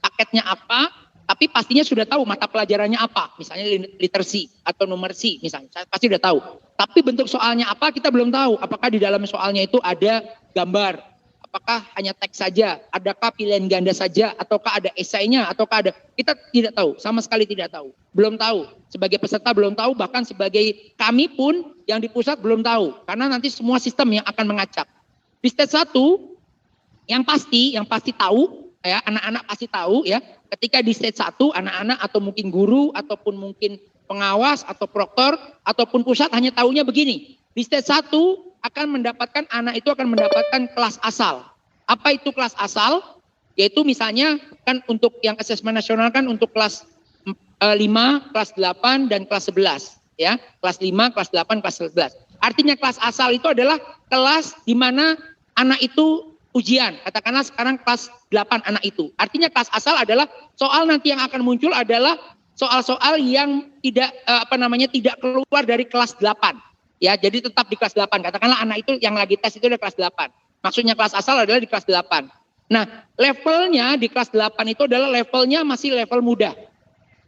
paketnya apa, tapi pastinya sudah tahu mata pelajarannya apa. Misalnya literacy atau numerasi misalnya. Saya pasti sudah tahu. Tapi bentuk soalnya apa kita belum tahu. Apakah di dalam soalnya itu ada gambar? Apakah hanya teks saja? Adakah pilihan ganda saja? Ataukah ada esainya? Ataukah ada? Kita tidak tahu. Sama sekali tidak tahu. Belum tahu. Sebagai peserta belum tahu. Bahkan sebagai kami pun yang di pusat belum tahu. Karena nanti semua sistem yang akan mengacak. Di stage 1 yang pasti tahu. Ya, anak-anak pasti tahu ya. Ketika di stage 1 anak-anak atau mungkin guru ataupun mungkin pengawas atau proktor ataupun pusat hanya tahunya begini. Di stage 1 anak itu akan mendapatkan kelas asal. Apa itu kelas asal? Yaitu misalnya kan untuk yang asesmen nasional kan untuk kelas 5, kelas 8 dan kelas 11 ya. Kelas 5, kelas 8, kelas 11. Artinya kelas asal itu adalah kelas di mana anak itu ujian. Katakanlah sekarang kelas 8 anak itu. Artinya kelas asal adalah soal nanti yang akan muncul adalah soal-soal yang tidak tidak keluar dari kelas 8. Ya, jadi tetap di kelas 8. Katakanlah anak itu yang lagi tes itu di kelas 8. Maksudnya kelas asal adalah di kelas 8. Nah, levelnya di kelas 8 itu adalah levelnya masih level mudah.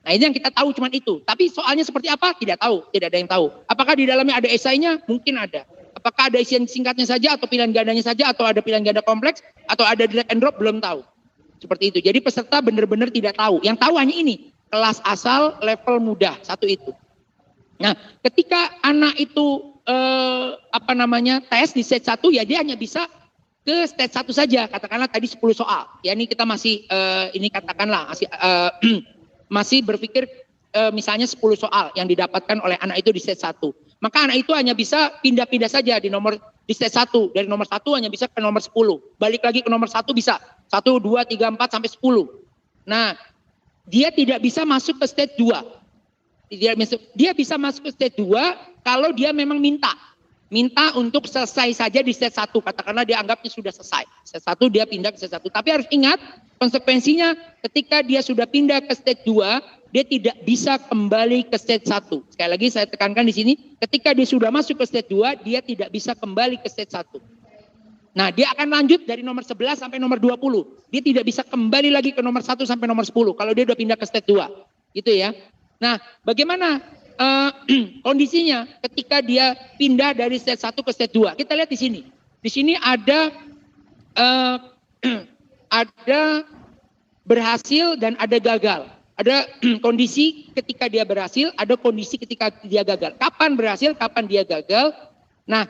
Nah, ini yang kita tahu cuma itu. Tapi soalnya seperti apa? Tidak tahu, tidak ada yang tahu. Apakah di dalamnya ada esainya? Mungkin ada. Apakah ada isian singkatnya saja atau pilihan gandanya saja atau ada pilihan ganda kompleks atau ada drag and drop? Belum tahu. Seperti itu. Jadi peserta benar-benar tidak tahu. Yang tahu hanya ini. Kelas asal level mudah, satu itu. Nah, ketika anak itu tes di stage 1 ya dia hanya bisa ke stage 1 saja. Katakanlah tadi 10 soal. Ya ini kita masih ini katakanlah masih berpikir misalnya 10 soal yang didapatkan oleh anak itu di stage 1. Maka anak itu hanya bisa pindah-pindah saja di stage 1. Dari nomor 1 hanya bisa ke nomor 10. Balik lagi ke nomor 1 bisa. 1, 2, 3, 4 sampai 10. Nah, dia tidak bisa masuk ke stage 2. Dia bisa masuk ke stage 2 kalau dia memang minta untuk selesai saja di stage 1. Katakanlah dia anggapnya sudah selesai. Stage 1 dia pindah ke stage 1. Tapi harus ingat konsekuensinya ketika dia sudah pindah ke stage 2, dia tidak bisa kembali ke stage 1. Sekali lagi saya tekankan di sini, ketika dia sudah masuk ke stage 2, dia tidak bisa kembali ke stage 1. Nah, dia akan lanjut dari nomor 11 sampai nomor 20. Dia tidak bisa kembali lagi ke nomor 1 sampai nomor 10 kalau dia udah pindah ke stage 2. Gitu ya. Nah, bagaimana kondisinya ketika dia pindah dari stage 1 ke stage 2? Kita lihat di sini. Di sini ada ada berhasil dan ada gagal. Ada kondisi ketika dia berhasil, ada kondisi ketika dia gagal. Kapan berhasil, kapan dia gagal. Nah,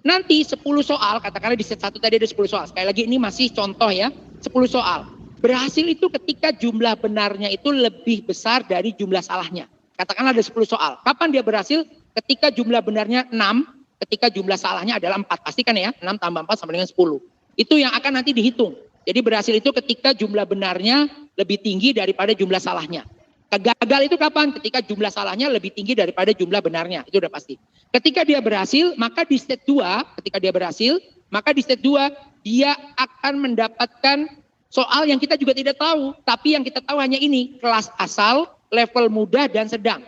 nanti 10 soal, katakanlah di set 1 tadi ada 10 soal. Sekali lagi ini masih contoh ya, 10 soal. Berhasil itu ketika jumlah benarnya itu lebih besar dari jumlah salahnya. Katakanlah ada 10 soal. Kapan dia berhasil? Ketika jumlah benarnya 6, ketika jumlah salahnya adalah 4. Pastikan ya, 6 tambah 4 sama dengan 10. Itu yang akan nanti dihitung. Jadi berhasil itu ketika jumlah benarnya lebih tinggi daripada jumlah salahnya. Gagal itu kapan? Ketika jumlah salahnya lebih tinggi daripada jumlah benarnya. Itu udah pasti. Ketika dia berhasil, maka di stage 2, ketika dia berhasil, maka di stage 2 dia akan mendapatkan soal yang kita juga tidak tahu. Tapi yang kita tahu hanya ini, kelas asal, level mudah dan sedang.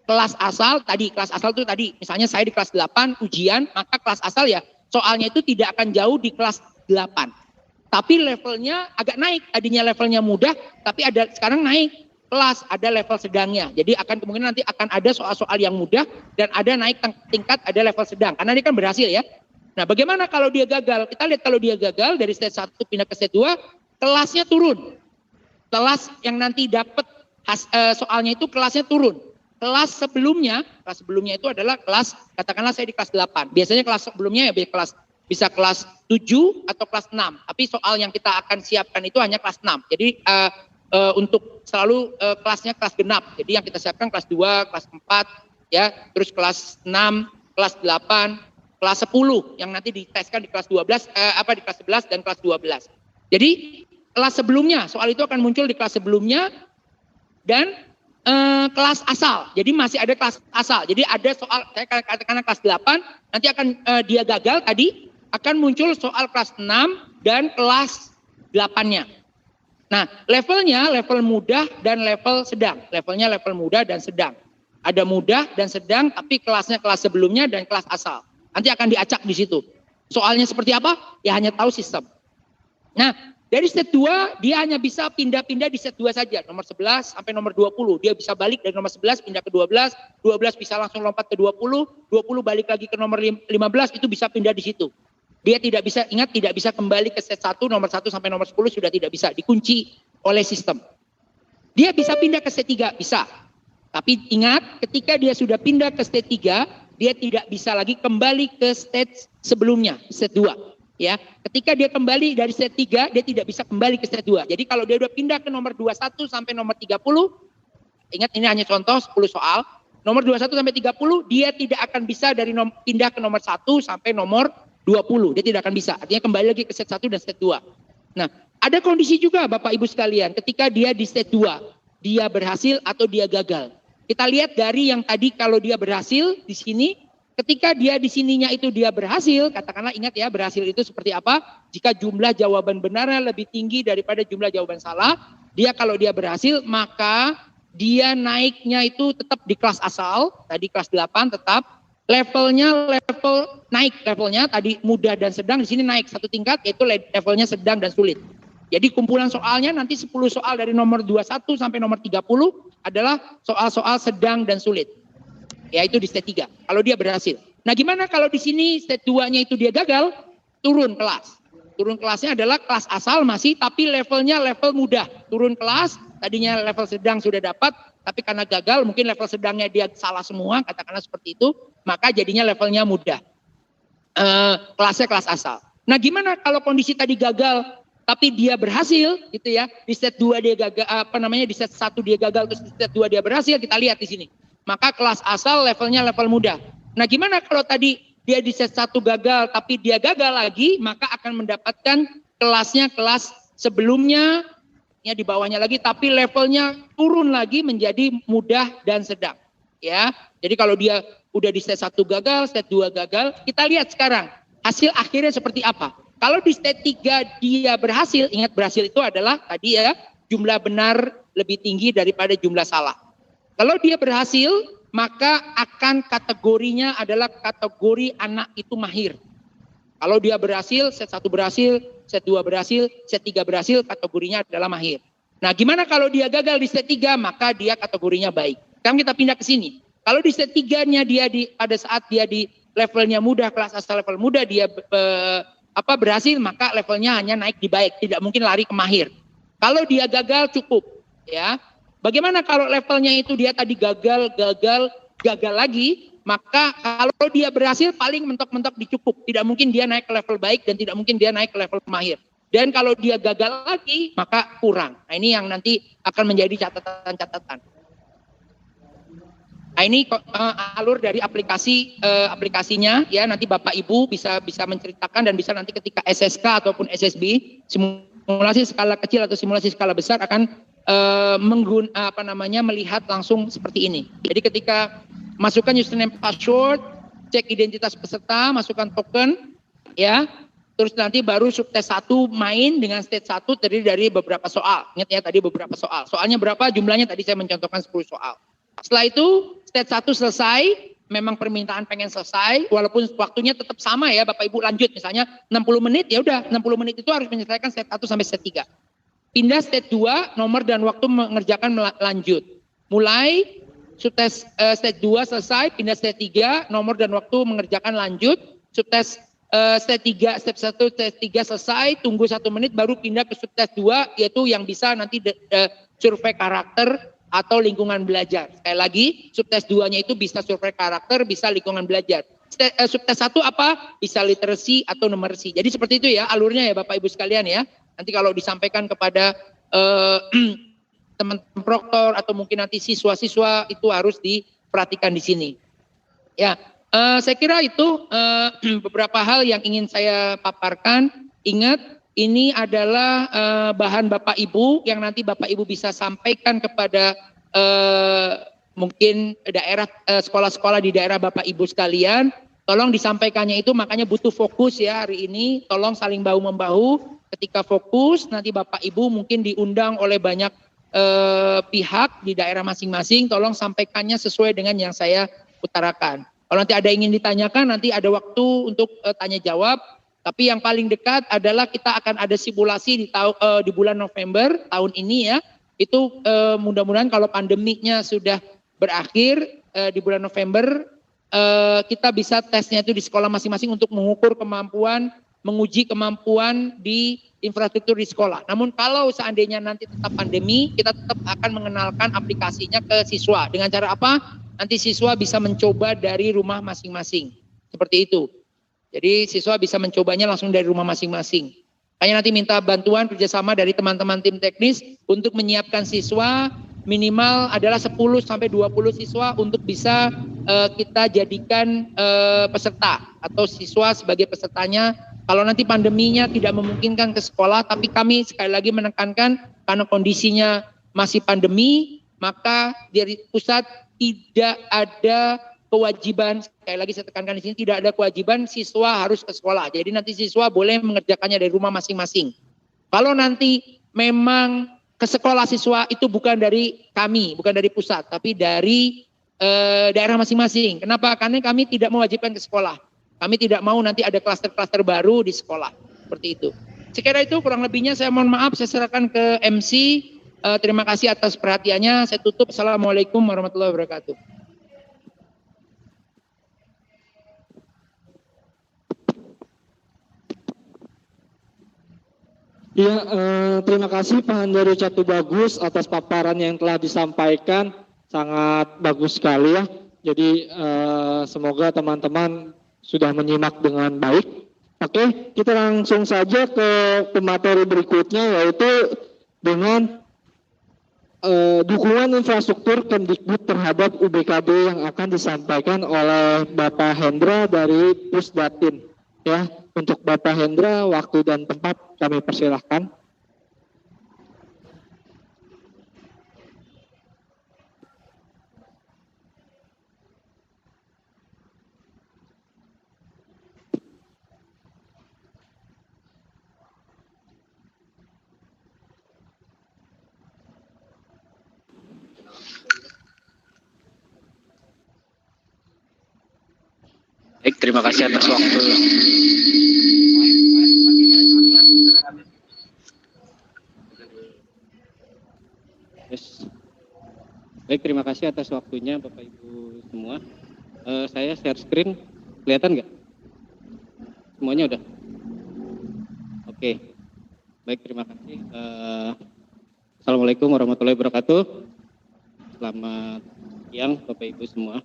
Kelas asal itu tadi, misalnya saya di kelas 8 ujian, maka kelas asal ya soalnya itu tidak akan jauh di kelas 8. Tapi levelnya agak naik, tadinya levelnya mudah, tapi ada sekarang naik kelas, ada level sedangnya. Jadi kemungkinan nanti akan ada soal-soal yang mudah dan ada naik tingkat, ada level sedang. Karena ini kan berhasil ya. Nah, bagaimana kalau dia gagal? Kita lihat kalau dia gagal dari stage 1 pindah ke stage 2, kelasnya turun. Kelas yang nanti dapat soalnya itu kelasnya turun. Kelas sebelumnya itu adalah kelas, katakanlah saya di kelas 8. Biasanya kelas sebelumnya ya bisa kelas 7 atau kelas 6. Tapi soal yang kita akan siapkan itu hanya kelas 6. Jadi untuk selalu kelasnya kelas genap. Jadi yang kita siapkan kelas 2, kelas 4, ya, terus kelas 6, kelas 8, kelas 10 yang nanti diteskan di kelas 12, di kelas 11 dan kelas 12. Jadi kelas sebelumnya, soal itu akan muncul di kelas sebelumnya dan kelas asal. Jadi masih ada kelas asal. Jadi ada soal, saya katakan kelas 8, nanti akan dia gagal tadi, akan muncul soal kelas 6 dan kelas 8-nya. Nah, levelnya level mudah dan level sedang. Levelnya level mudah dan sedang. Ada mudah dan sedang, tapi kelasnya kelas sebelumnya dan kelas asal. Nanti akan diacak di situ. Soalnya seperti apa? Ya hanya tahu sistem. Nah, dari set 2 dia hanya bisa pindah-pindah di set 2 saja. Nomor 11 sampai nomor 20. Dia bisa balik dari nomor 11 pindah ke 12. 12 bisa langsung lompat ke 20. 20 balik lagi ke nomor 15, itu bisa pindah di situ. Dia tidak bisa, ingat tidak bisa kembali ke set 1, nomor 1 sampai nomor 10 sudah tidak bisa. Dikunci oleh sistem. Dia bisa pindah ke set 3, bisa. Tapi ingat ketika dia sudah pindah ke set 3, dia tidak bisa lagi kembali ke stage sebelumnya, set 2. Ya, ketika dia kembali dari set 3, dia tidak bisa kembali ke set 2. Jadi kalau dia sudah pindah ke nomor 21 sampai nomor 30, ingat ini hanya contoh 10 soal. Nomor 21 sampai 30, dia tidak akan bisa pindah ke nomor 1 sampai nomor 20. Dia tidak akan bisa. Artinya kembali lagi ke set 1 dan set 2. Nah, ada kondisi juga Bapak Ibu sekalian, ketika dia di set 2, dia berhasil atau dia gagal. Kita lihat dari yang tadi kalau dia berhasil di sini, ketika dia di sininya itu dia berhasil, katakanlah ingat ya berhasil itu seperti apa? Jika jumlah jawaban benarnya lebih tinggi daripada jumlah jawaban salah, dia kalau dia berhasil maka dia naiknya itu tetap di kelas asal, tadi kelas 8 tetap, levelnya naik levelnya tadi mudah dan sedang, di sini naik satu tingkat yaitu levelnya sedang dan sulit. Jadi kumpulan soalnya nanti 10 soal dari nomor 21 sampai nomor 30 adalah soal-soal sedang dan sulit. Yaitu di stage 3 kalau dia berhasil. Nah, gimana kalau di sini stage 2-nya itu dia gagal? Turun kelas. Turun kelasnya adalah kelas asal masih tapi levelnya level mudah. Turun kelas, tadinya level sedang sudah dapat, tapi karena gagal mungkin level sedangnya dia salah semua, katakanlah seperti itu, maka jadinya levelnya mudah. Kelasnya kelas asal. Nah, gimana kalau kondisi tadi gagal tapi dia berhasil gitu ya. Di set 2 dia gagal, di set 1 dia gagal terus di set 2 dia berhasil, kita lihat di sini. Maka kelas asal levelnya level mudah. Nah, gimana kalau tadi dia di set 1 gagal tapi dia gagal lagi, maka akan mendapatkan kelasnya kelas sebelumnya ya di bawahnya lagi tapi levelnya turun lagi menjadi mudah dan sedang. Ya. Jadi kalau dia udah di set 1 gagal, set 2 gagal, kita lihat sekarang hasil akhirnya seperti apa. Kalau di stage 3 dia berhasil, ingat berhasil itu adalah tadi ya jumlah benar lebih tinggi daripada jumlah salah. Kalau dia berhasil, maka akan kategorinya adalah kategori anak itu mahir. Kalau dia berhasil, set 1 berhasil, set 2 berhasil, set 3 berhasil, kategorinya adalah mahir. Nah, gimana kalau dia gagal di set 3, maka dia kategorinya baik. Sekarang kita pindah ke sini. Kalau di set 3-nya dia pada saat dia di levelnya mudah, kelas asal level mudah, dia berhasil, maka levelnya hanya naik di baik, tidak mungkin lari ke mahir. Kalau dia gagal cukup, ya. Bagaimana kalau levelnya itu dia tadi gagal lagi, maka kalau dia berhasil paling mentok-mentok dicukup. Tidak mungkin dia naik ke level baik dan tidak mungkin dia naik ke level mahir. Dan kalau dia gagal lagi, maka kurang. Nah, ini yang nanti akan menjadi catatan-catatan. Nah, ini alur dari aplikasinya, ya, nanti Bapak Ibu bisa menceritakan dan bisa nanti ketika SSK ataupun SSB, simulasi skala kecil atau simulasi skala besar akan melihat langsung seperti ini. Jadi ketika masukkan username password, cek identitas peserta, masukkan token, ya. Terus nanti baru subtes 1 main dengan stage 1 terdiri dari beberapa soal. Ingat ya tadi beberapa soal. Soalnya berapa? Jumlahnya tadi saya mencontohkan 10 soal. Setelah itu stage 1 selesai, memang permintaan pengen selesai, walaupun waktunya tetap sama ya Bapak Ibu lanjut. Misalnya 60 menit, ya udah 60 menit itu harus menyelesaikan stage 1 sampai stage 3. Pindah stage 2, nomor dan waktu mengerjakan lanjut. Mulai subtes stage 2 selesai, pindah stage 3, nomor dan waktu mengerjakan lanjut. Subtes stage 3, step 1, stage 3 selesai, tunggu 1 menit baru pindah ke subtes 2, yaitu yang bisa nanti survei karakter atau lingkungan belajar. Sekali lagi, subtes 2-nya itu bisa survei karakter, bisa lingkungan belajar. Subtes 1 apa? Bisa literacy atau numeracy. Jadi seperti itu ya alurnya ya Bapak Ibu sekalian ya. Nanti kalau disampaikan kepada teman-teman proktor atau mungkin nanti siswa-siswa itu harus diperhatikan di sini. Ya, saya kira itu beberapa hal yang ingin saya paparkan. Ingat, ini adalah bahan Bapak Ibu yang nanti Bapak Ibu bisa sampaikan kepada mungkin daerah sekolah-sekolah di daerah Bapak Ibu sekalian. Tolong disampaikannya itu, makanya butuh fokus ya hari ini. Tolong saling bahu-membahu. Ketika fokus, nanti Bapak Ibu mungkin diundang oleh banyak pihak di daerah masing-masing. Tolong sampaikannya sesuai dengan yang saya utarakan. Kalau nanti ada ingin ditanyakan, nanti ada waktu untuk tanya jawab. Tapi yang paling dekat adalah kita akan ada simulasi di bulan November tahun ini ya. Itu mudah-mudahan kalau pandemiknya sudah berakhir di bulan November, kita bisa tesnya itu di sekolah masing-masing untuk mengukur kemampuan, menguji kemampuan di infrastruktur di sekolah. Namun kalau seandainya nanti tetap pandemi, kita tetap akan mengenalkan aplikasinya ke siswa. Dengan cara apa? Nanti siswa bisa mencoba dari rumah masing-masing. Seperti itu. Jadi siswa bisa mencobanya langsung dari rumah masing-masing. Hanya nanti minta bantuan kerjasama dari teman-teman tim teknis untuk menyiapkan siswa minimal adalah 10-20 siswa untuk bisa kita jadikan peserta atau siswa sebagai pesertanya. Kalau nanti pandeminya tidak memungkinkan ke sekolah, tapi kami sekali lagi menekankan karena kondisinya masih pandemi, maka dari pusat tidak ada kewajiban, sekali lagi saya tekankan di sini, tidak ada kewajiban siswa harus ke sekolah. Jadi nanti siswa boleh mengerjakannya dari rumah masing-masing. Kalau nanti memang ke sekolah siswa itu bukan dari kami, bukan dari pusat, tapi dari daerah masing-masing. Kenapa? Karena kami tidak mewajibkan ke sekolah. Kami tidak mau nanti ada klaster-klaster baru di sekolah. Seperti itu. Sekira itu kurang lebihnya saya mohon maaf, saya serahkan ke MC. Terima kasih atas perhatiannya. Saya tutup. Assalamualaikum warahmatullahi wabarakatuh. Ya, terima kasih Pak Handaro Catubagus atas paparan yang telah disampaikan, sangat bagus sekali ya. Jadi semoga teman-teman sudah menyimak dengan baik. Oke, kita langsung saja ke pemateri berikutnya, yaitu dengan dukungan infrastruktur Kemdikbud terhadap UBKD yang akan disampaikan oleh Bapak Hendra dari Pusdatin. Ya, untuk Bapak Hendra, waktu dan tempat kami persilahkan. terima kasih atas waktu. Yes. Baik, terima kasih atas waktunya Bapak Ibu semua. Saya share screen, kelihatan nggak? Semuanya udah? Oke. Baik, terima kasih. Assalamualaikum warahmatullahi wabarakatuh. Selamat siang Bapak Ibu semua.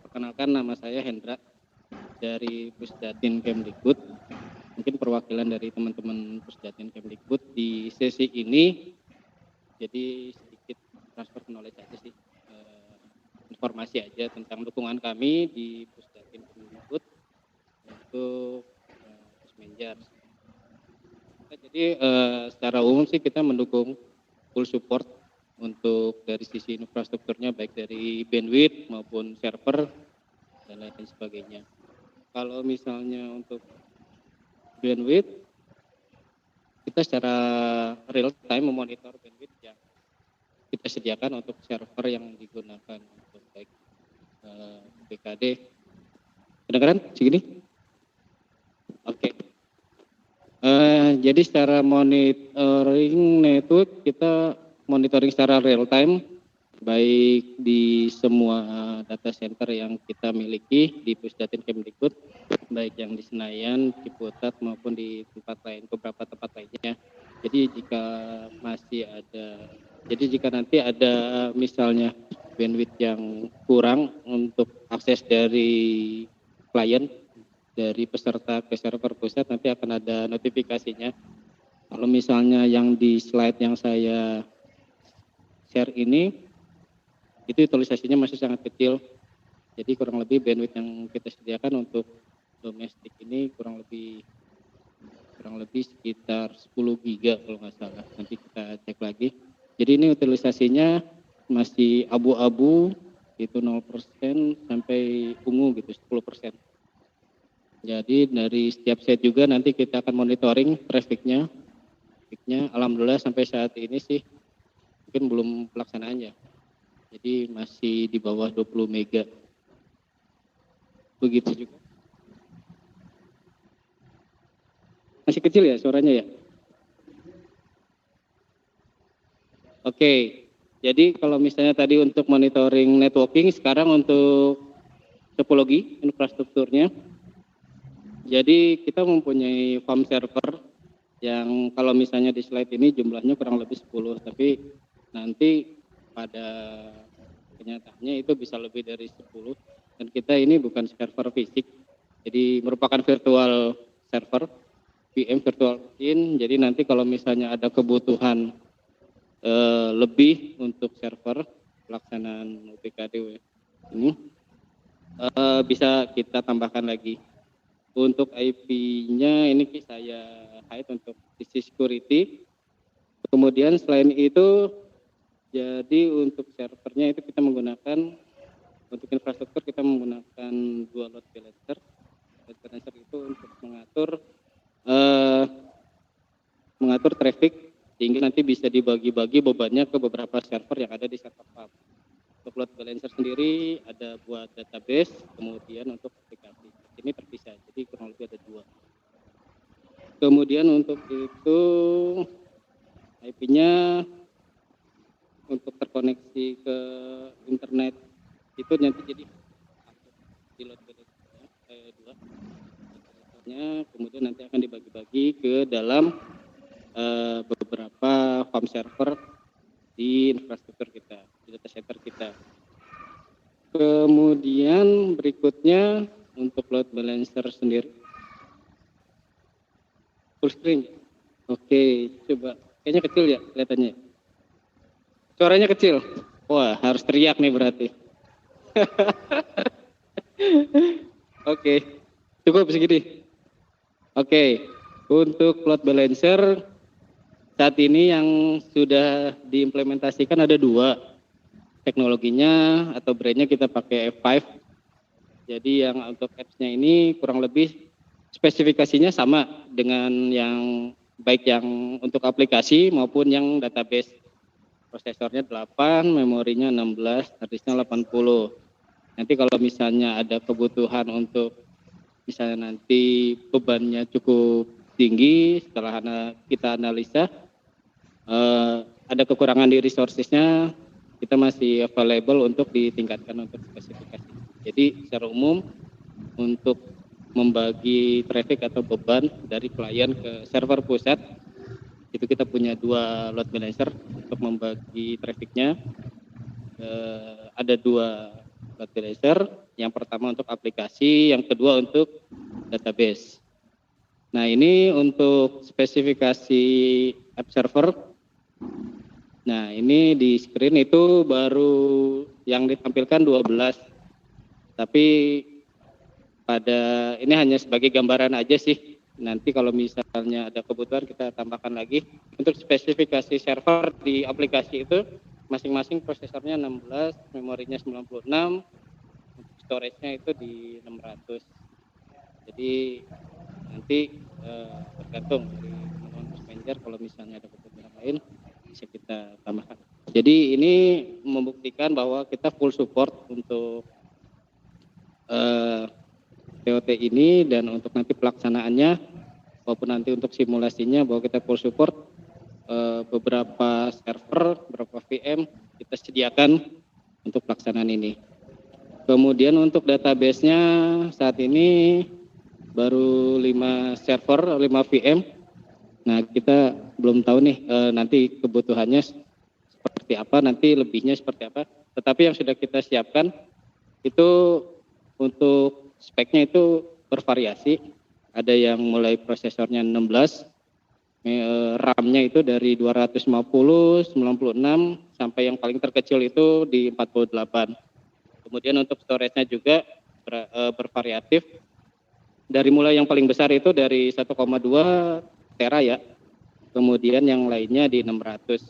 Perkenalkan, nama saya Hendra dari Pusdatin Kemdikbud. Mungkin perwakilan dari teman-teman Pusdatin Kemdikbud di sesi ini. Jadi sedikit transfer knowledge aja sih, informasi aja tentang dukungan kami di Pusdatin Kemdikbud untuk Pusmenjar. Jadi secara umum sih kita mendukung full support untuk dari sisi infrastrukturnya, baik dari bandwidth maupun server dan lain sebagainya. Kalau misalnya untuk bandwidth, kita secara real time memonitor bandwidth yang kita sediakan untuk server yang digunakan untuk baik BKD. Kedengaran segini? Oke. Jadi secara monitoring network, kita monitoring secara real time, baik di semua data center yang kita miliki di Pusdatin Kemdikbud, baik yang di Senayan, Ciputat maupun di tempat lain, beberapa tempat lainnya. Jadi jika nanti ada misalnya bandwidth yang kurang untuk akses dari klien, dari peserta ke server pusat, nanti akan ada notifikasinya. Kalau misalnya yang di slide yang saya share ini, itu utilisasinya masih sangat kecil. Jadi kurang lebih bandwidth yang kita sediakan untuk domestik ini kurang lebih sekitar 10 giga kalau nggak salah. Nanti kita cek lagi. Jadi ini utilisasinya masih abu-abu, itu 0% sampai ungu gitu, 10%. Jadi dari setiap set juga nanti kita akan monitoring trafficnya. Alhamdulillah sampai saat ini sih mungkin belum pelaksanaannya. Jadi masih di bawah 20 mega. Begitu juga. Masih kecil ya suaranya ya? Oke. Jadi kalau misalnya tadi untuk monitoring networking, sekarang untuk topologi infrastrukturnya. Jadi kita mempunyai farm server yang kalau misalnya di slide ini jumlahnya kurang lebih 10, tapi nanti pada kenyataannya itu bisa lebih dari 10. Dan kita ini bukan server fisik, jadi merupakan virtual server, VM virtual machine. Jadi nanti kalau misalnya ada kebutuhan lebih untuk server pelaksanaan UPKD ini bisa kita tambahkan lagi. Untuk IP-nya ini saya hide untuk sisi security. Kemudian selain itu, jadi untuk servernya itu kita menggunakan, untuk infrastruktur kita menggunakan dua load balancer. Load balancer itu untuk mengatur traffic, sehingga nanti bisa dibagi-bagi bebannya ke beberapa server yang ada di server farm. Untuk load balancer sendiri ada buat database, kemudian untuk aplikasi. Ini terpisah, jadi kurang lebih ada 2. Kemudian untuk itu IP-nya untuk terkoneksi ke internet itu nanti jadi di load balancer 2. Kemudian nanti akan dibagi-bagi ke dalam beberapa farm server di infrastruktur kita, di data center kita. Kemudian berikutnya untuk load balancer sendiri. Full screen. Oke, coba. Kayaknya kecil ya kelihatannya. Suaranya kecil. Wah, harus teriak nih berarti. Oke, cukup segini. Oke, untuk load balancer saat ini yang sudah diimplementasikan ada 2. Teknologinya atau brandnya kita pakai F5. Jadi yang untuk apps-nya ini kurang lebih spesifikasinya sama dengan yang baik yang untuk aplikasi maupun yang database. Prosesornya 8, memorinya 16, harddisknya 80. Nanti kalau misalnya ada kebutuhan untuk misalnya nanti bebannya cukup tinggi, setelah kita analisa ada kekurangan di resourcesnya, kita masih available untuk ditingkatkan untuk spesifikasi. Jadi secara umum untuk membagi traffic atau beban dari klien ke server pusat, itu kita punya 2 load balancer untuk membagi trafficnya. Ada 2 load balancer, yang pertama untuk aplikasi, yang kedua untuk database. Nah, ini untuk spesifikasi app server. Nah, ini di screen itu baru yang ditampilkan 12. Tapi pada ini hanya sebagai gambaran aja sih. Nanti kalau misalnya ada kebutuhan kita tambahkan lagi. Untuk spesifikasi server di aplikasi itu masing-masing prosesornya 16, memorinya 96, untuk storage-nya itu di 600. Jadi nanti tergantung dari teman-teman Post Manager, kalau misalnya ada kebutuhan lain bisa kita tambahkan. Jadi ini membuktikan bahwa kita full support untuk TOT ini, dan untuk nanti pelaksanaannya maupun nanti untuk simulasinya bahwa kita full support. Beberapa server, beberapa VM kita sediakan untuk pelaksanaan ini. Kemudian untuk database-nya saat ini baru 5 server, 5 VM. Nah, kita belum tahu nih nanti kebutuhannya seperti apa, nanti lebihnya seperti apa. Tetapi yang sudah kita siapkan itu untuk speknya itu bervariasi. Ada yang mulai prosesornya 16, RAM-nya itu dari 250, 96, sampai yang paling terkecil itu di 48. Kemudian untuk storage-nya juga bervariatif. Dari mulai yang paling besar itu dari 1,2 tera ya. Kemudian yang lainnya di 600.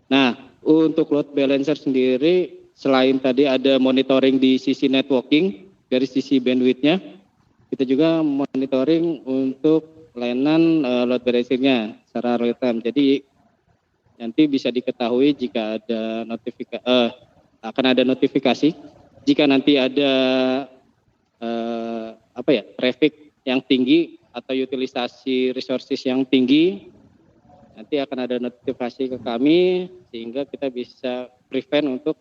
Nah, untuk load balancer sendiri, selain tadi ada monitoring di sisi networking, dari sisi bandwidth-nya, kita juga monitoring untuk layanan load balancer-nya secara real time. Jadi nanti bisa diketahui jika ada akan ada notifikasi jika nanti ada traffic yang tinggi atau utilisasi resources yang tinggi, nanti akan ada notifikasi ke kami sehingga kita bisa prevent untuk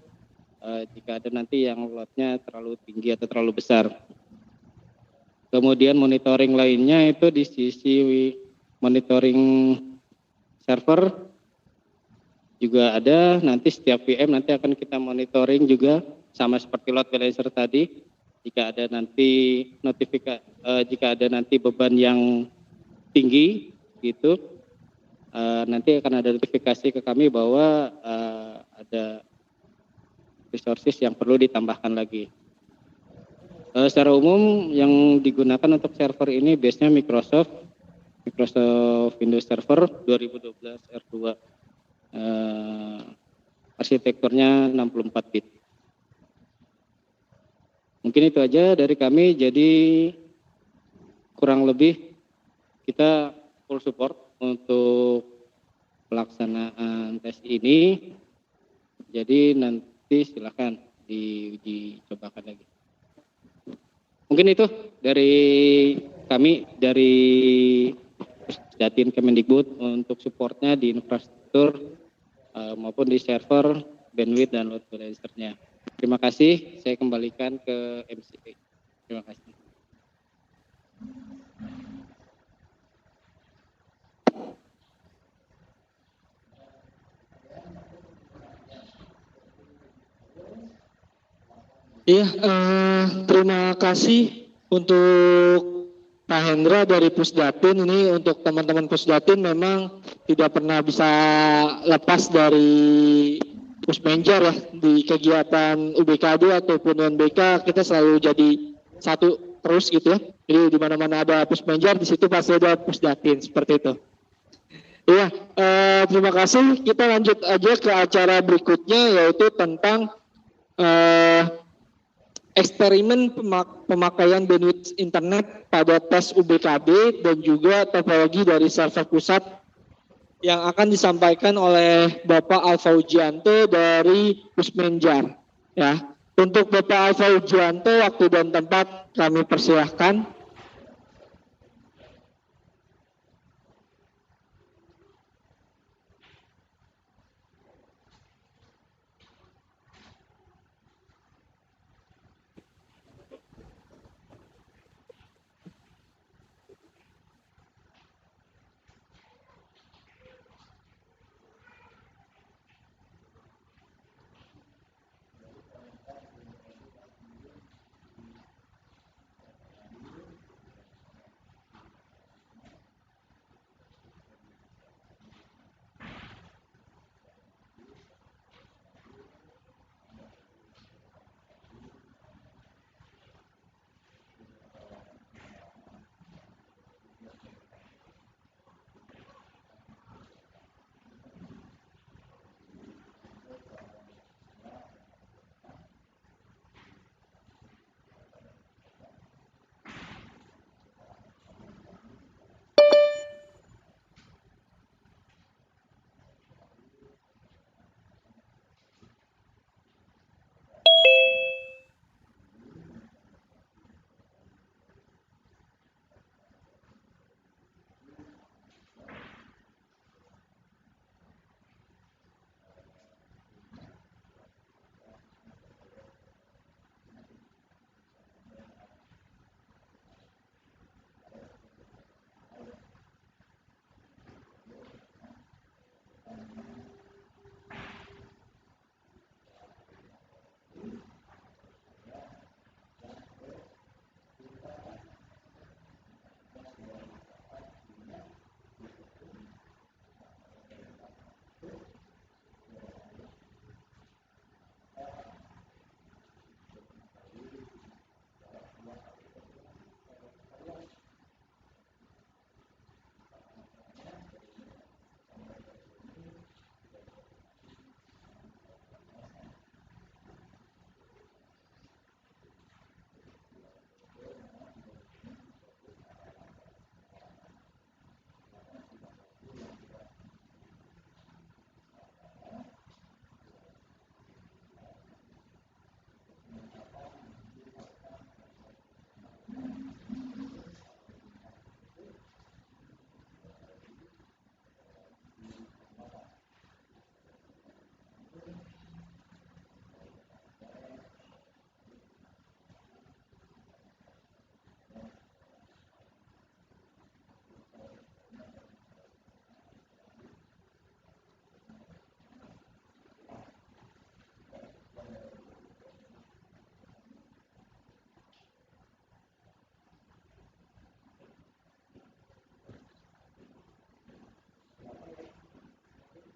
jika ada nanti yang load-nya terlalu tinggi atau terlalu besar. Kemudian monitoring lainnya itu di sisi monitoring server juga ada. Nanti setiap VM nanti akan kita monitoring juga sama seperti load balancer tadi. Jika ada nanti jika ada nanti beban yang tinggi gitu, nanti akan ada notifikasi ke kami bahwa ada resources yang perlu ditambahkan lagi. Secara umum yang digunakan untuk server ini base-nya Microsoft Windows Server 2012 R2. Arsitekturnya 64 bit. Mungkin itu aja dari kami. Jadi kurang lebih kita full support untuk pelaksanaan tes ini. Jadi nanti silakan diuji cobakan lagi. Mungkin itu dari kami, dari Pusdatin Kemendikbud untuk supportnya di infrastruktur maupun di server, bandwidth, dan load balancer-nya. Terima kasih, saya kembalikan ke MC. Terima kasih. Iya, terima kasih untuk Pak Hendra dari Pusdatin. Ini untuk teman-teman Pusdatin memang tidak pernah bisa lepas dari Pusmenjar ya, di kegiatan UBKD ataupun UNBK kita selalu jadi satu terus gitu ya. Jadi di mana-mana ada Pusmenjar, di situ pasti ada Pusdatin, seperti itu. Iya, terima kasih. Kita lanjut aja ke acara berikutnya, yaitu tentang eksperimen pemakaian bandwidth internet pada tes UBKD dan juga topologi dari server pusat yang akan disampaikan oleh Bapak Alfa Ujianto dari Pusmenjar. Ya, Untuk Bapak Alfa Ujuanto, waktu dan tempat kami persilahkan.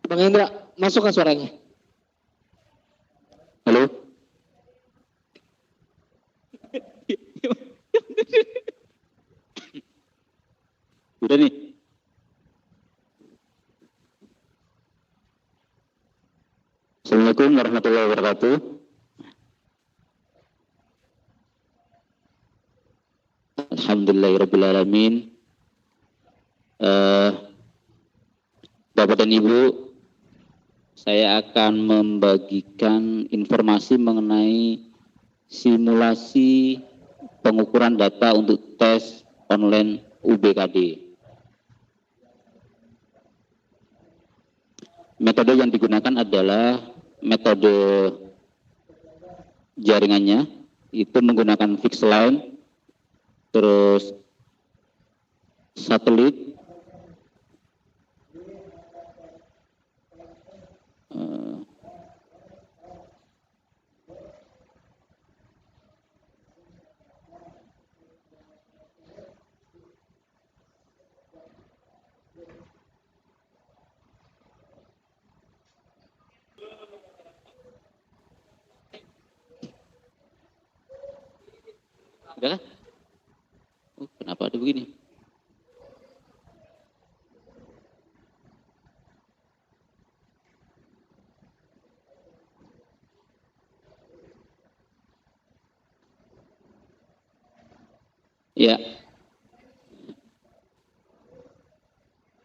Bang Indra, masukkan suaranya. Halo? Udah nih. Assalamualaikum warahmatullahi wabarakatuh. Alhamdulillahirrahmanirrahim. Bapak dan Ibu, saya akan membagikan informasi mengenai simulasi pengukuran data untuk tes online UBKD. Metode yang digunakan adalah metode jaringannya, itu menggunakan fixed line, terus satelit, udah? Oh, kenapa ada begini? Ya,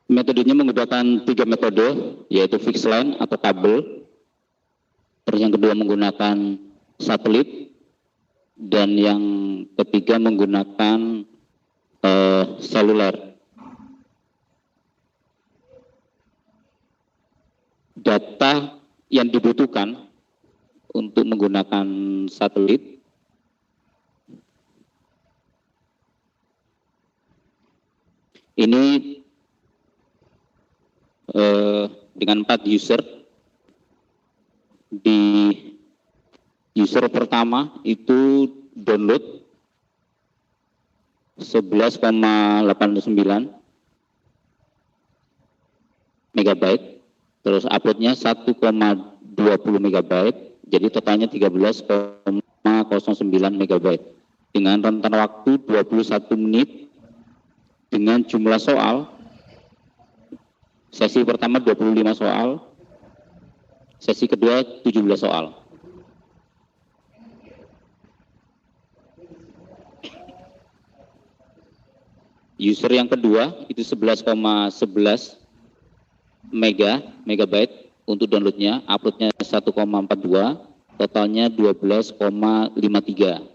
metodenya menggunakan 3 metode, yaitu fixed line atau kabel. Terus yang kedua menggunakan satelit, dan yang ketiga menggunakan seluler. Data yang dibutuhkan untuk menggunakan satelit ini dengan 4 user. Di user pertama itu download 11,89 megabyte, terus uploadnya 1,20 megabyte, jadi totalnya 13,09 megabyte dengan rentan waktu 21 menit dengan jumlah soal. Sesi pertama 25 soal, sesi kedua 17 soal. User yang kedua itu 11,11 megabyte untuk downloadnya, uploadnya 1,42, totalnya 12,53.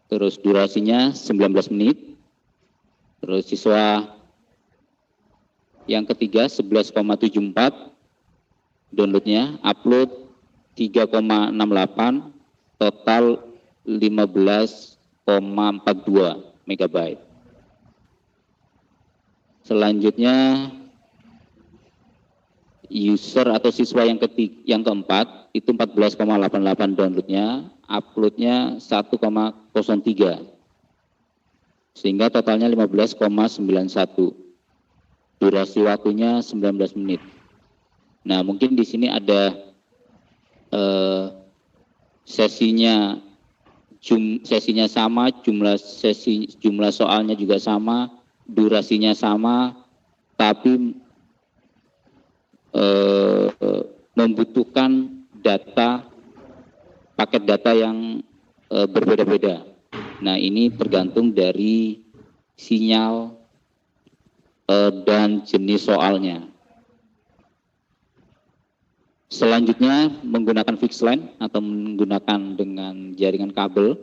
Terus durasinya 19 menit. Terus siswa yang ketiga 11,74, downloadnya, upload 3,68, total 15,42 megabyte. Selanjutnya user atau siswa yang keempat itu 14,88 downloadnya, uploadnya 1,03, sehingga totalnya 15,91. Durasi waktunya 19 menit. Nah, mungkin di sini ada sesinya sama, jumlah soalnya juga sama, durasinya sama, tapi membutuhkan paket data yang berbeda-beda. Nah, ini tergantung dari sinyal dan jenis soalnya. Selanjutnya menggunakan fixed line atau menggunakan dengan jaringan kabel.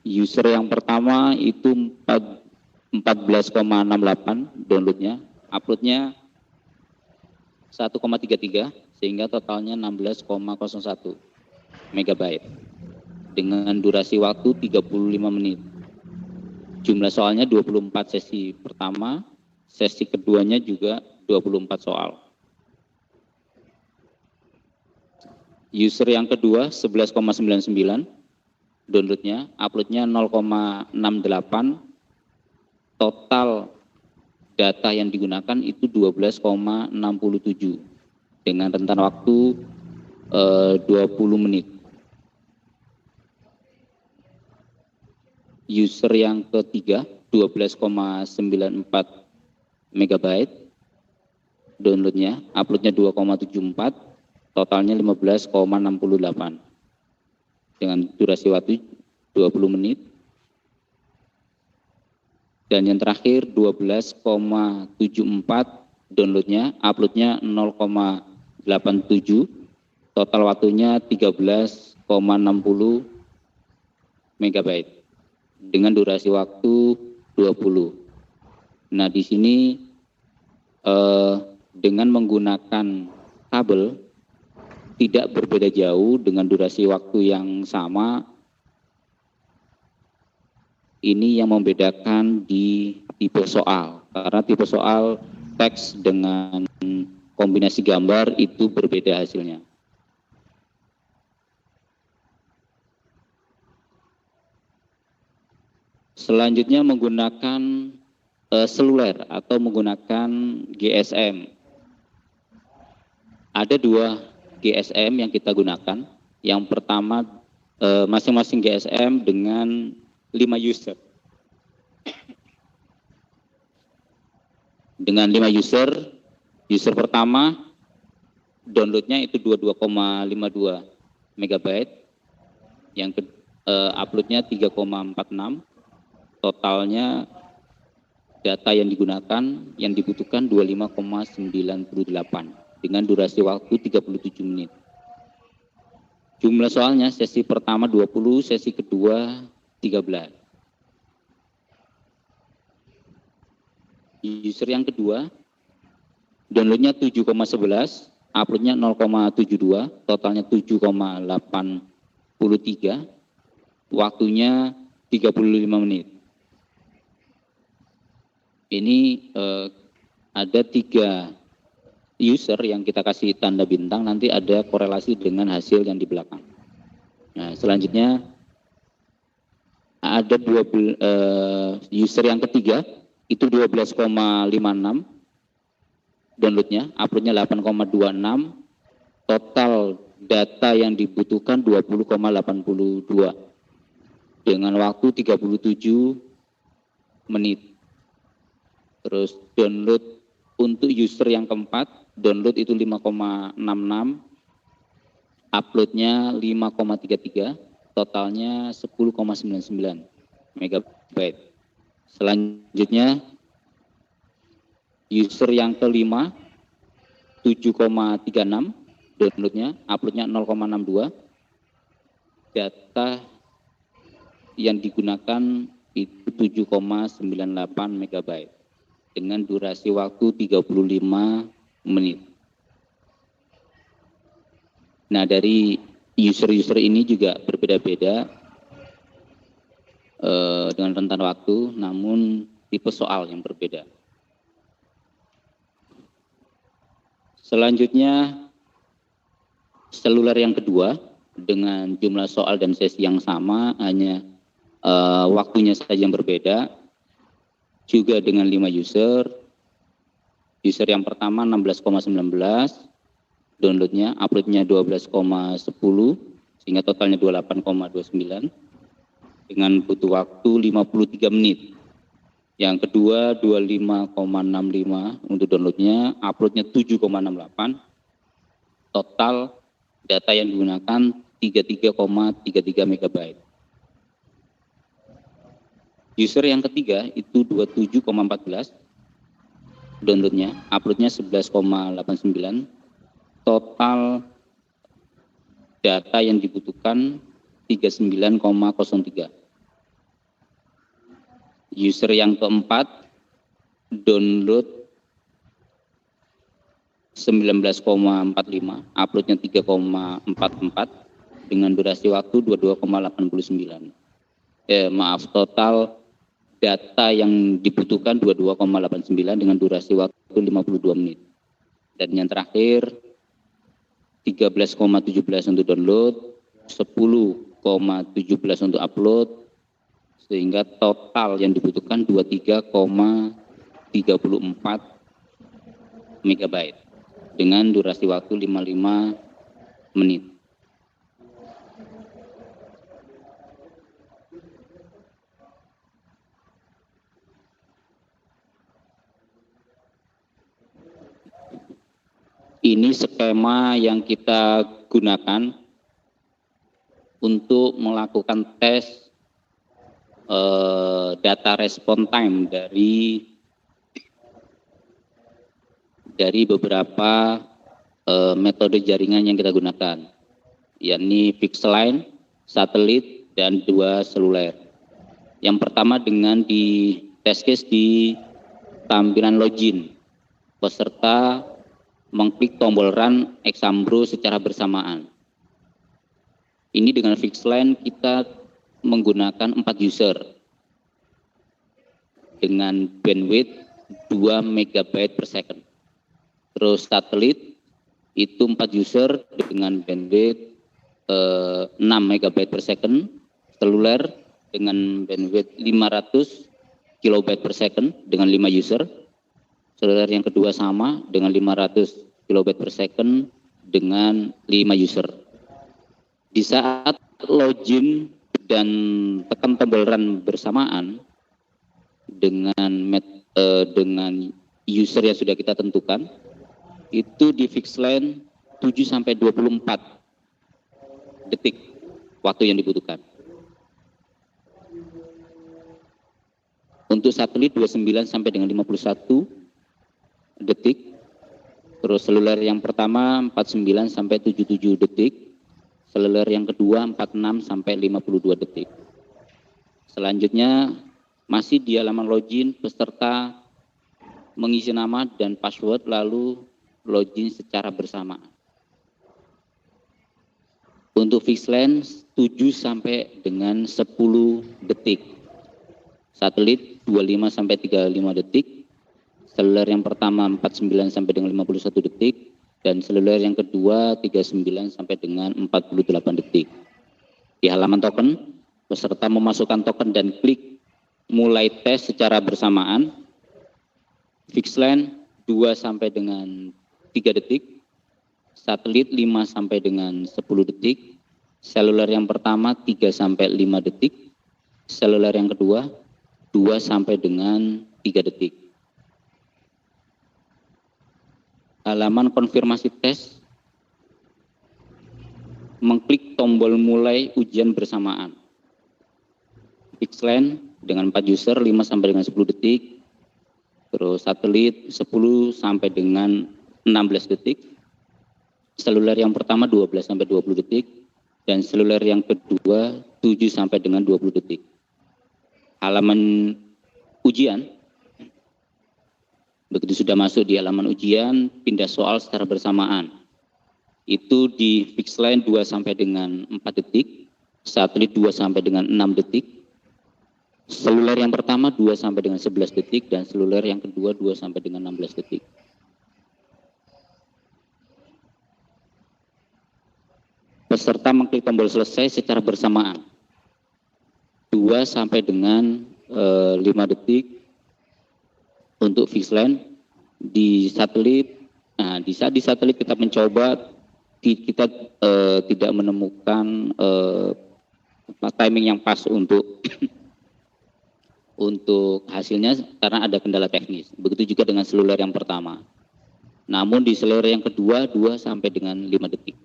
User yang pertama itu 14,68 downloadnya, uploadnya 1,33, sehingga totalnya 16,01 megabyte dengan durasi waktu 35 menit. Jumlah soalnya 24 sesi pertama, sesi keduanya juga 24 soal. User yang kedua 11,99 downloadnya, uploadnya 0,68, total data yang digunakan itu 12,67 dengan rentan waktu 20 menit. User yang ketiga 12,94 megabyte downloadnya, uploadnya 2,74, totalnya 15,68 dengan durasi waktu 20 menit. Dan yang terakhir 12,74 downloadnya, uploadnya 0,87, total waktunya 13,60 megabyte dengan durasi waktu 20. Nah, di sini dengan menggunakan kabel tidak berbeda jauh dengan durasi waktu yang sama. Ini yang membedakan di tipe soal, karena tipe soal teks dengan kombinasi gambar itu berbeda hasilnya. Selanjutnya menggunakan seluler atau menggunakan GSM. Ada 2 GSM yang kita gunakan. Yang pertama masing-masing GSM dengan 5 user. Dengan 5 user pertama downloadnya itu 22,52 megabyte, yang uploadnya 3,46, totalnya data yang digunakan, yang dibutuhkan 25,98 dengan durasi waktu 37 menit. Jumlah soalnya sesi pertama 20, sesi kedua 13. User yang kedua, downloadnya 7,11, uploadnya 0,72, totalnya 7,83, waktunya 35 menit. Ini ada 3 user yang kita kasih tanda bintang, nanti ada korelasi dengan hasil yang di belakang. Nah, selanjutnya ada user yang ketiga, itu 12,56 downloadnya, uploadnya 8,26, total data yang dibutuhkan 20,82 dengan waktu 37 menit. Terus download untuk user yang keempat, download itu 5,66, uploadnya 5,33, totalnya 10,99 megabyte. Selanjutnya user yang kelima 7,36 downloadnya, uploadnya 0,62, data yang digunakan itu 7,98 megabyte dengan durasi waktu 35 menit. Nah, dari user-user ini juga berbeda-beda dengan rentan waktu, namun tipe soal yang berbeda. Selanjutnya, seluler yang kedua dengan jumlah soal dan sesi yang sama, hanya waktunya saja yang berbeda, juga dengan 5 user. User yang pertama 16,19, downloadnya, uploadnya 12,10, sehingga totalnya 28,29, dengan butuh waktu 53 menit. Yang kedua 25,65 untuk downloadnya, uploadnya 7,68, total data yang digunakan 33,33 megabyte. User yang ketiga itu 27,14, downloadnya, uploadnya 11,89, total data yang dibutuhkan 39,03. User yang keempat, download 19,45, uploadnya 3,44 dengan durasi waktu 22,89. Total data yang dibutuhkan 22,89 dengan durasi waktu 52 menit. Dan yang terakhir 13,17 untuk download, 10,17 untuk upload, sehingga total yang dibutuhkan 23,34 megabyte dengan durasi waktu 55 menit. Ini skema yang kita gunakan untuk melakukan tes data respon time dari beberapa metode jaringan yang kita gunakan, yakni fixed line, satelit, dan 2 seluler. Yang pertama dengan di test case di tampilan login, peserta mengklik tombol run Exambro secara bersamaan. Ini dengan fixed line kita menggunakan 4 user dengan bandwidth 2 megabyte per second. Terus satelit itu 4 user dengan bandwidth 6 megabyte per second. Seluler dengan bandwidth 500 kilobyte per second dengan 5 user. Seluler yang kedua sama dengan 500 kilobyte per second dengan 5 user. Di saat login dan tekan tombol run bersamaan dengan user yang sudah kita tentukan, itu di fixed line 7-24 detik waktu yang dibutuhkan. Untuk satelit 29 sampai dengan 51 detik. Terus seluler yang pertama 49 sampai 77 detik. seluler yang kedua 46 sampai 52 detik. Selanjutnya masih di halaman login, peserta mengisi nama dan password lalu login secara bersamaan. Untuk fixed-line 7 sampai dengan 10 detik. Satelit 25 sampai 35 detik. Seluler yang pertama 49 sampai dengan 51 detik. Dan seluler yang kedua 39 sampai dengan 48 detik. Di halaman token, peserta memasukkan token dan klik mulai tes secara bersamaan. Fixed-line 2 sampai dengan 3 detik. Satelit 5 sampai dengan 10 detik. Seluler yang pertama 3 sampai 5 detik. Seluler yang kedua 2 sampai dengan 3 detik. Halaman konfirmasi tes, mengklik tombol mulai ujian bersamaan. Fixed-line dengan 4 user 5 sampai dengan 10 detik. Terus satelit 10 sampai dengan 16 detik. Seluler yang pertama 12 sampai 20 detik. Dan seluler yang kedua 7 sampai dengan 20 detik. Halaman ujian. Begitu sudah masuk di halaman ujian, pindah soal secara bersamaan. Itu di fixed-line 2 sampai dengan 4 detik. Satelit 2 sampai dengan 6 detik. Seluler yang pertama 2 sampai dengan 11 detik dan seluler yang kedua 2 sampai dengan 16 detik. Peserta mengklik tombol selesai secara bersamaan. 2 sampai dengan 5 detik untuk fixed-line. Di satelit, nah di saat di satelit kita mencoba, kita tidak menemukan timing yang pas untuk untuk hasilnya karena ada kendala teknis. Begitu juga dengan seluler yang pertama. Namun di seluler yang kedua 2 sampai dengan 5 detik.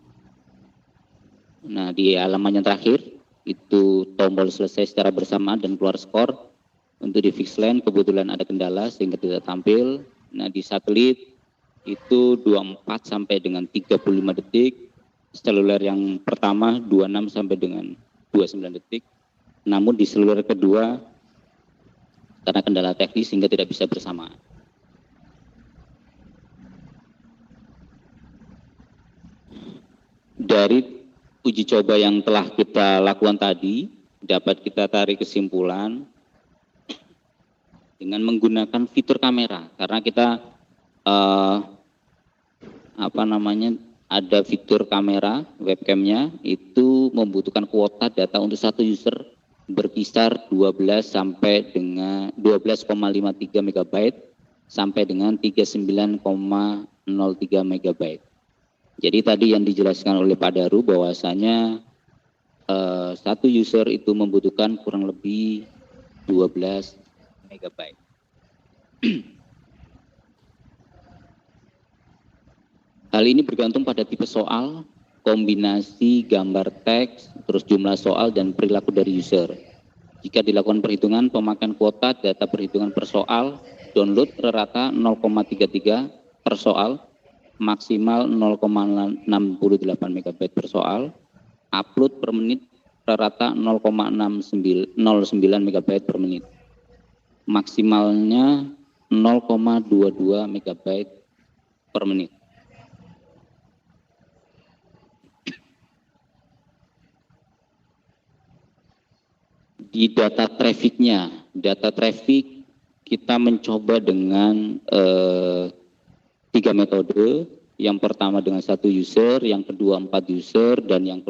Nah, di halaman yang terakhir itu tombol selesai secara bersamaan dan keluar skor. Untuk di fixed-line kebetulan ada kendala sehingga tidak tampil. Nah, di satelit itu 24 sampai dengan 35 detik. Seluler yang pertama 26 sampai dengan 29 detik. Namun di seluler kedua karena kendala teknis sehingga tidak bisa bersamaan. Dari uji coba yang telah kita lakukan tadi, dapat kita tarik kesimpulan dengan menggunakan fitur kamera, karena kita ada fitur kamera webcamnya itu membutuhkan kuota data untuk satu user berkisar 12 sampai dengan 12,53 MB sampai dengan 39,03 MB. Jadi tadi yang dijelaskan oleh Pak Daru bahwasanya satu user itu membutuhkan kurang lebih 12 MB. Hal ini bergantung pada tipe soal, kombinasi gambar teks, terus jumlah soal dan perilaku dari user. Jika dilakukan perhitungan pemakaian kuota data perhitungan per soal, download rata 0,33 per soal, maksimal 0,68 MB per soal, upload per menit rata 0,09 MB per menit, maksimalnya 0,22 MB per menit. Di data trafficnya, data traffic kita mencoba dengan 3 metode. Yang pertama dengan 1 user, yang kedua 4 user, dan yang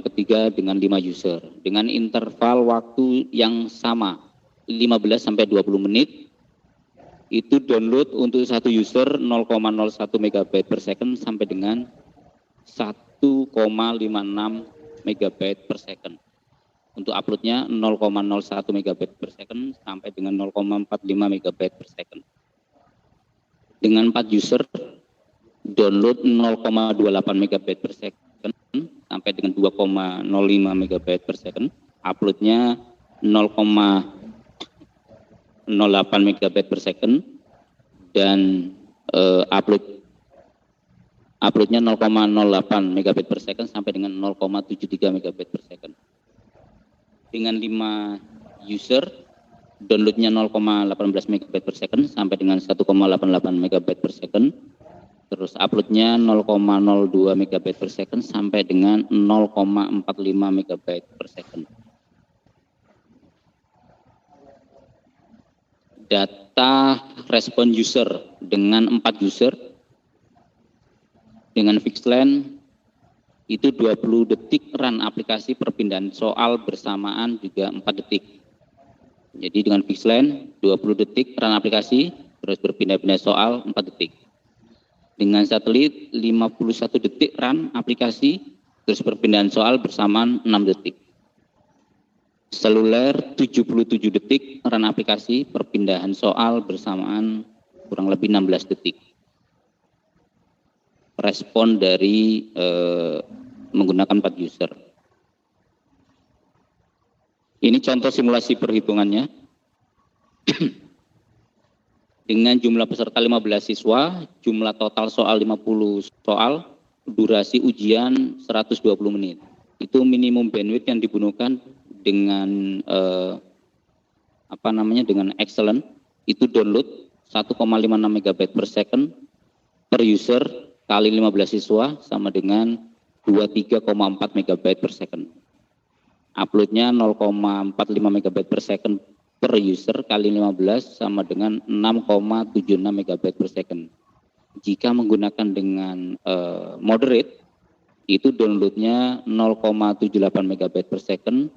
ketiga dengan 5 user. Dengan interval waktu yang sama, 15 sampai 20 menit. Itu download untuk 1 user 0,01 MB per second sampai dengan 1,56 MB per second. Untuk uploadnya 0,01 MB per second sampai dengan 0,45 MB per second. Dengan 4 user, download 0,28 MB per second sampai dengan 2,05 MB per second. Uploadnya 0,08 MB per second. Dan upload uploadnya 0,08 megabit per second sampai dengan 0,73 megabit per second. Dengan 5 user, downloadnya 0,18 megabit per second sampai dengan 1,88 megabit per second. Terus uploadnya 0,02 megabit per second sampai dengan 0,45 megabit per second. Data respon user dengan 4 user dengan fixed line itu 20 detik run aplikasi perpindahan soal bersamaan juga 4 detik. Jadi dengan fixed line 20 detik run aplikasi terus berpindah-pindah soal 4 detik. Dengan satelit 51 detik run aplikasi terus perpindahan soal bersamaan 6 detik. Seluler 77 detik run aplikasi perpindahan soal bersamaan kurang lebih 16 detik. Respon dari menggunakan 4 user. Ini contoh simulasi perhitungannya. Dengan jumlah peserta 15 siswa, jumlah total soal 50 soal, durasi ujian 120 menit. Itu minimum bandwidth yang dibutuhkan dengan dengan excellent, itu download 1,56 megabit per second per user kali 15 siswa sama dengan 23,4 megabit per second. Uploadnya 0,45 megabit per second per user kali 15 sama dengan 6,76 megabit per second. Jika menggunakan dengan moderate, itu downloadnya 0,78 megabit per second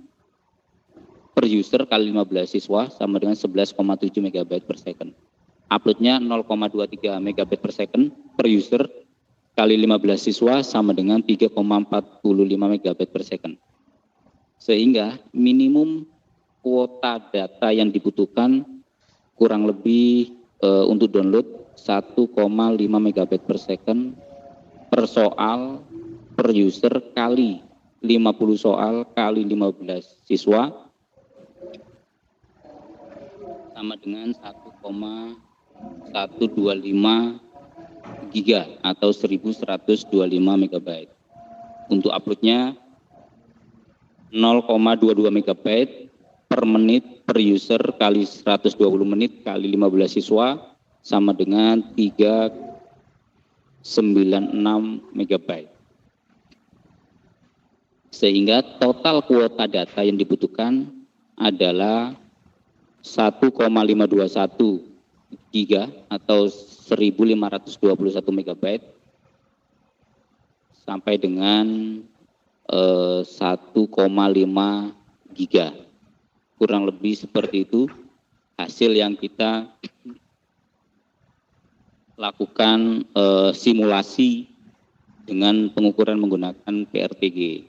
per user kali 15 siswa sama dengan 11,7 megabit per second. Uploadnya 0,23 megabit per second per user kali 15 siswa sama dengan 3,45 megabit per second. Sehingga minimum kuota data yang dibutuhkan kurang lebih untuk download 1,5 megabit per second per soal per user kali 50 soal kali 15 siswa sama dengan 1,125 giga atau 1125 megabyte. Untuk uploadnya 0,22 megabyte per menit per user kali 120 menit kali 15 siswa sama dengan 396 megabyte. Sehingga total kuota data yang dibutuhkan adalah 1,521 giga atau 1521 megabyte sampai dengan 1,5 giga. Kurang lebih seperti itu hasil yang kita lakukan simulasi dengan pengukuran menggunakan PRTG.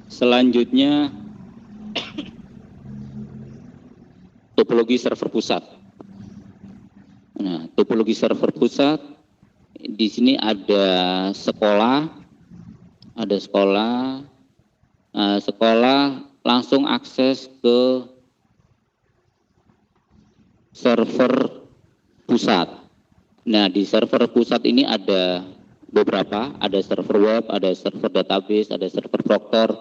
Selanjutnya topologi server pusat. Nah, topologi server pusat di sini ada sekolah, sekolah langsung akses ke server pusat. Nah, di server pusat ini ada beberapa, ada server web, ada server database, ada server proctor,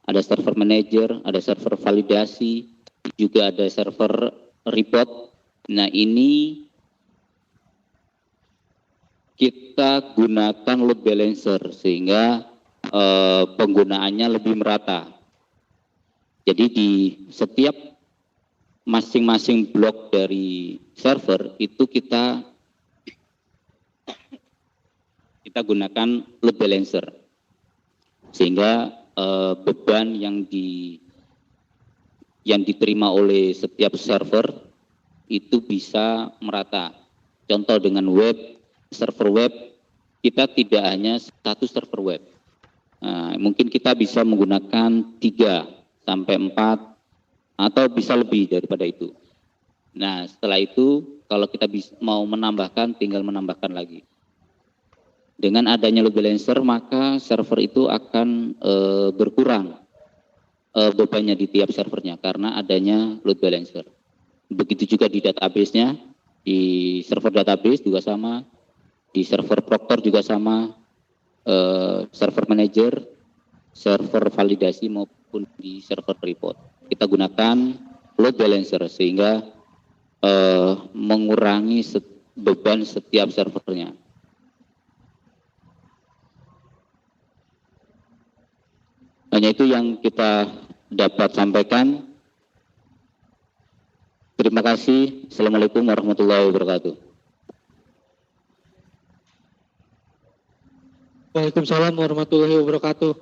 ada server manager, ada server validasi, juga ada server report. Nah, ini kita gunakan load balancer sehingga penggunaannya lebih merata. Jadi di setiap masing-masing blok dari server itu kita gunakan load balancer sehingga beban yang diterima oleh setiap server itu bisa merata. Contoh dengan web, server web, kita tidak hanya satu server web. Nah, mungkin kita bisa menggunakan 3 sampai 4 atau bisa lebih daripada itu. Nah, setelah itu kalau kita mau menambahkan, tinggal menambahkan lagi. Dengan adanya load balancer, maka server itu akan berkurang bebannya di tiap servernya karena adanya load balancer. Begitu juga di database-nya, Di server database juga sama, di server Proctor juga sama, server manager, server validasi maupun di server report. Kita gunakan load balancer sehingga mengurangi beban setiap servernya. Hanya itu yang kita dapat sampaikan. Terima kasih. Assalamualaikum warahmatullahi wabarakatuh. Waalaikumsalam warahmatullahi wabarakatuh.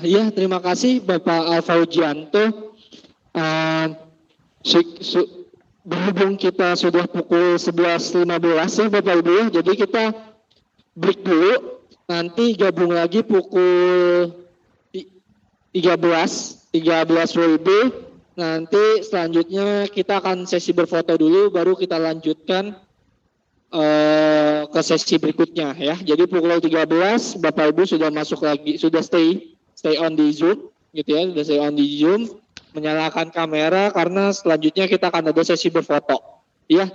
Ya, terima kasih Bapak Alfaujianto. Berhubung kita sudah pukul 11.15 ya Bapak Ibu ya, jadi kita break dulu. Nanti gabung lagi pukul 13 WIB. Nanti selanjutnya kita akan sesi berfoto dulu, baru kita lanjutkan ke sesi berikutnya ya. Jadi pukul 13 Bapak Ibu sudah masuk lagi, sudah stay on di Zoom gitu ya, sudah stay on di Zoom, menyalakan kamera karena selanjutnya kita akan ada sesi berfoto ya.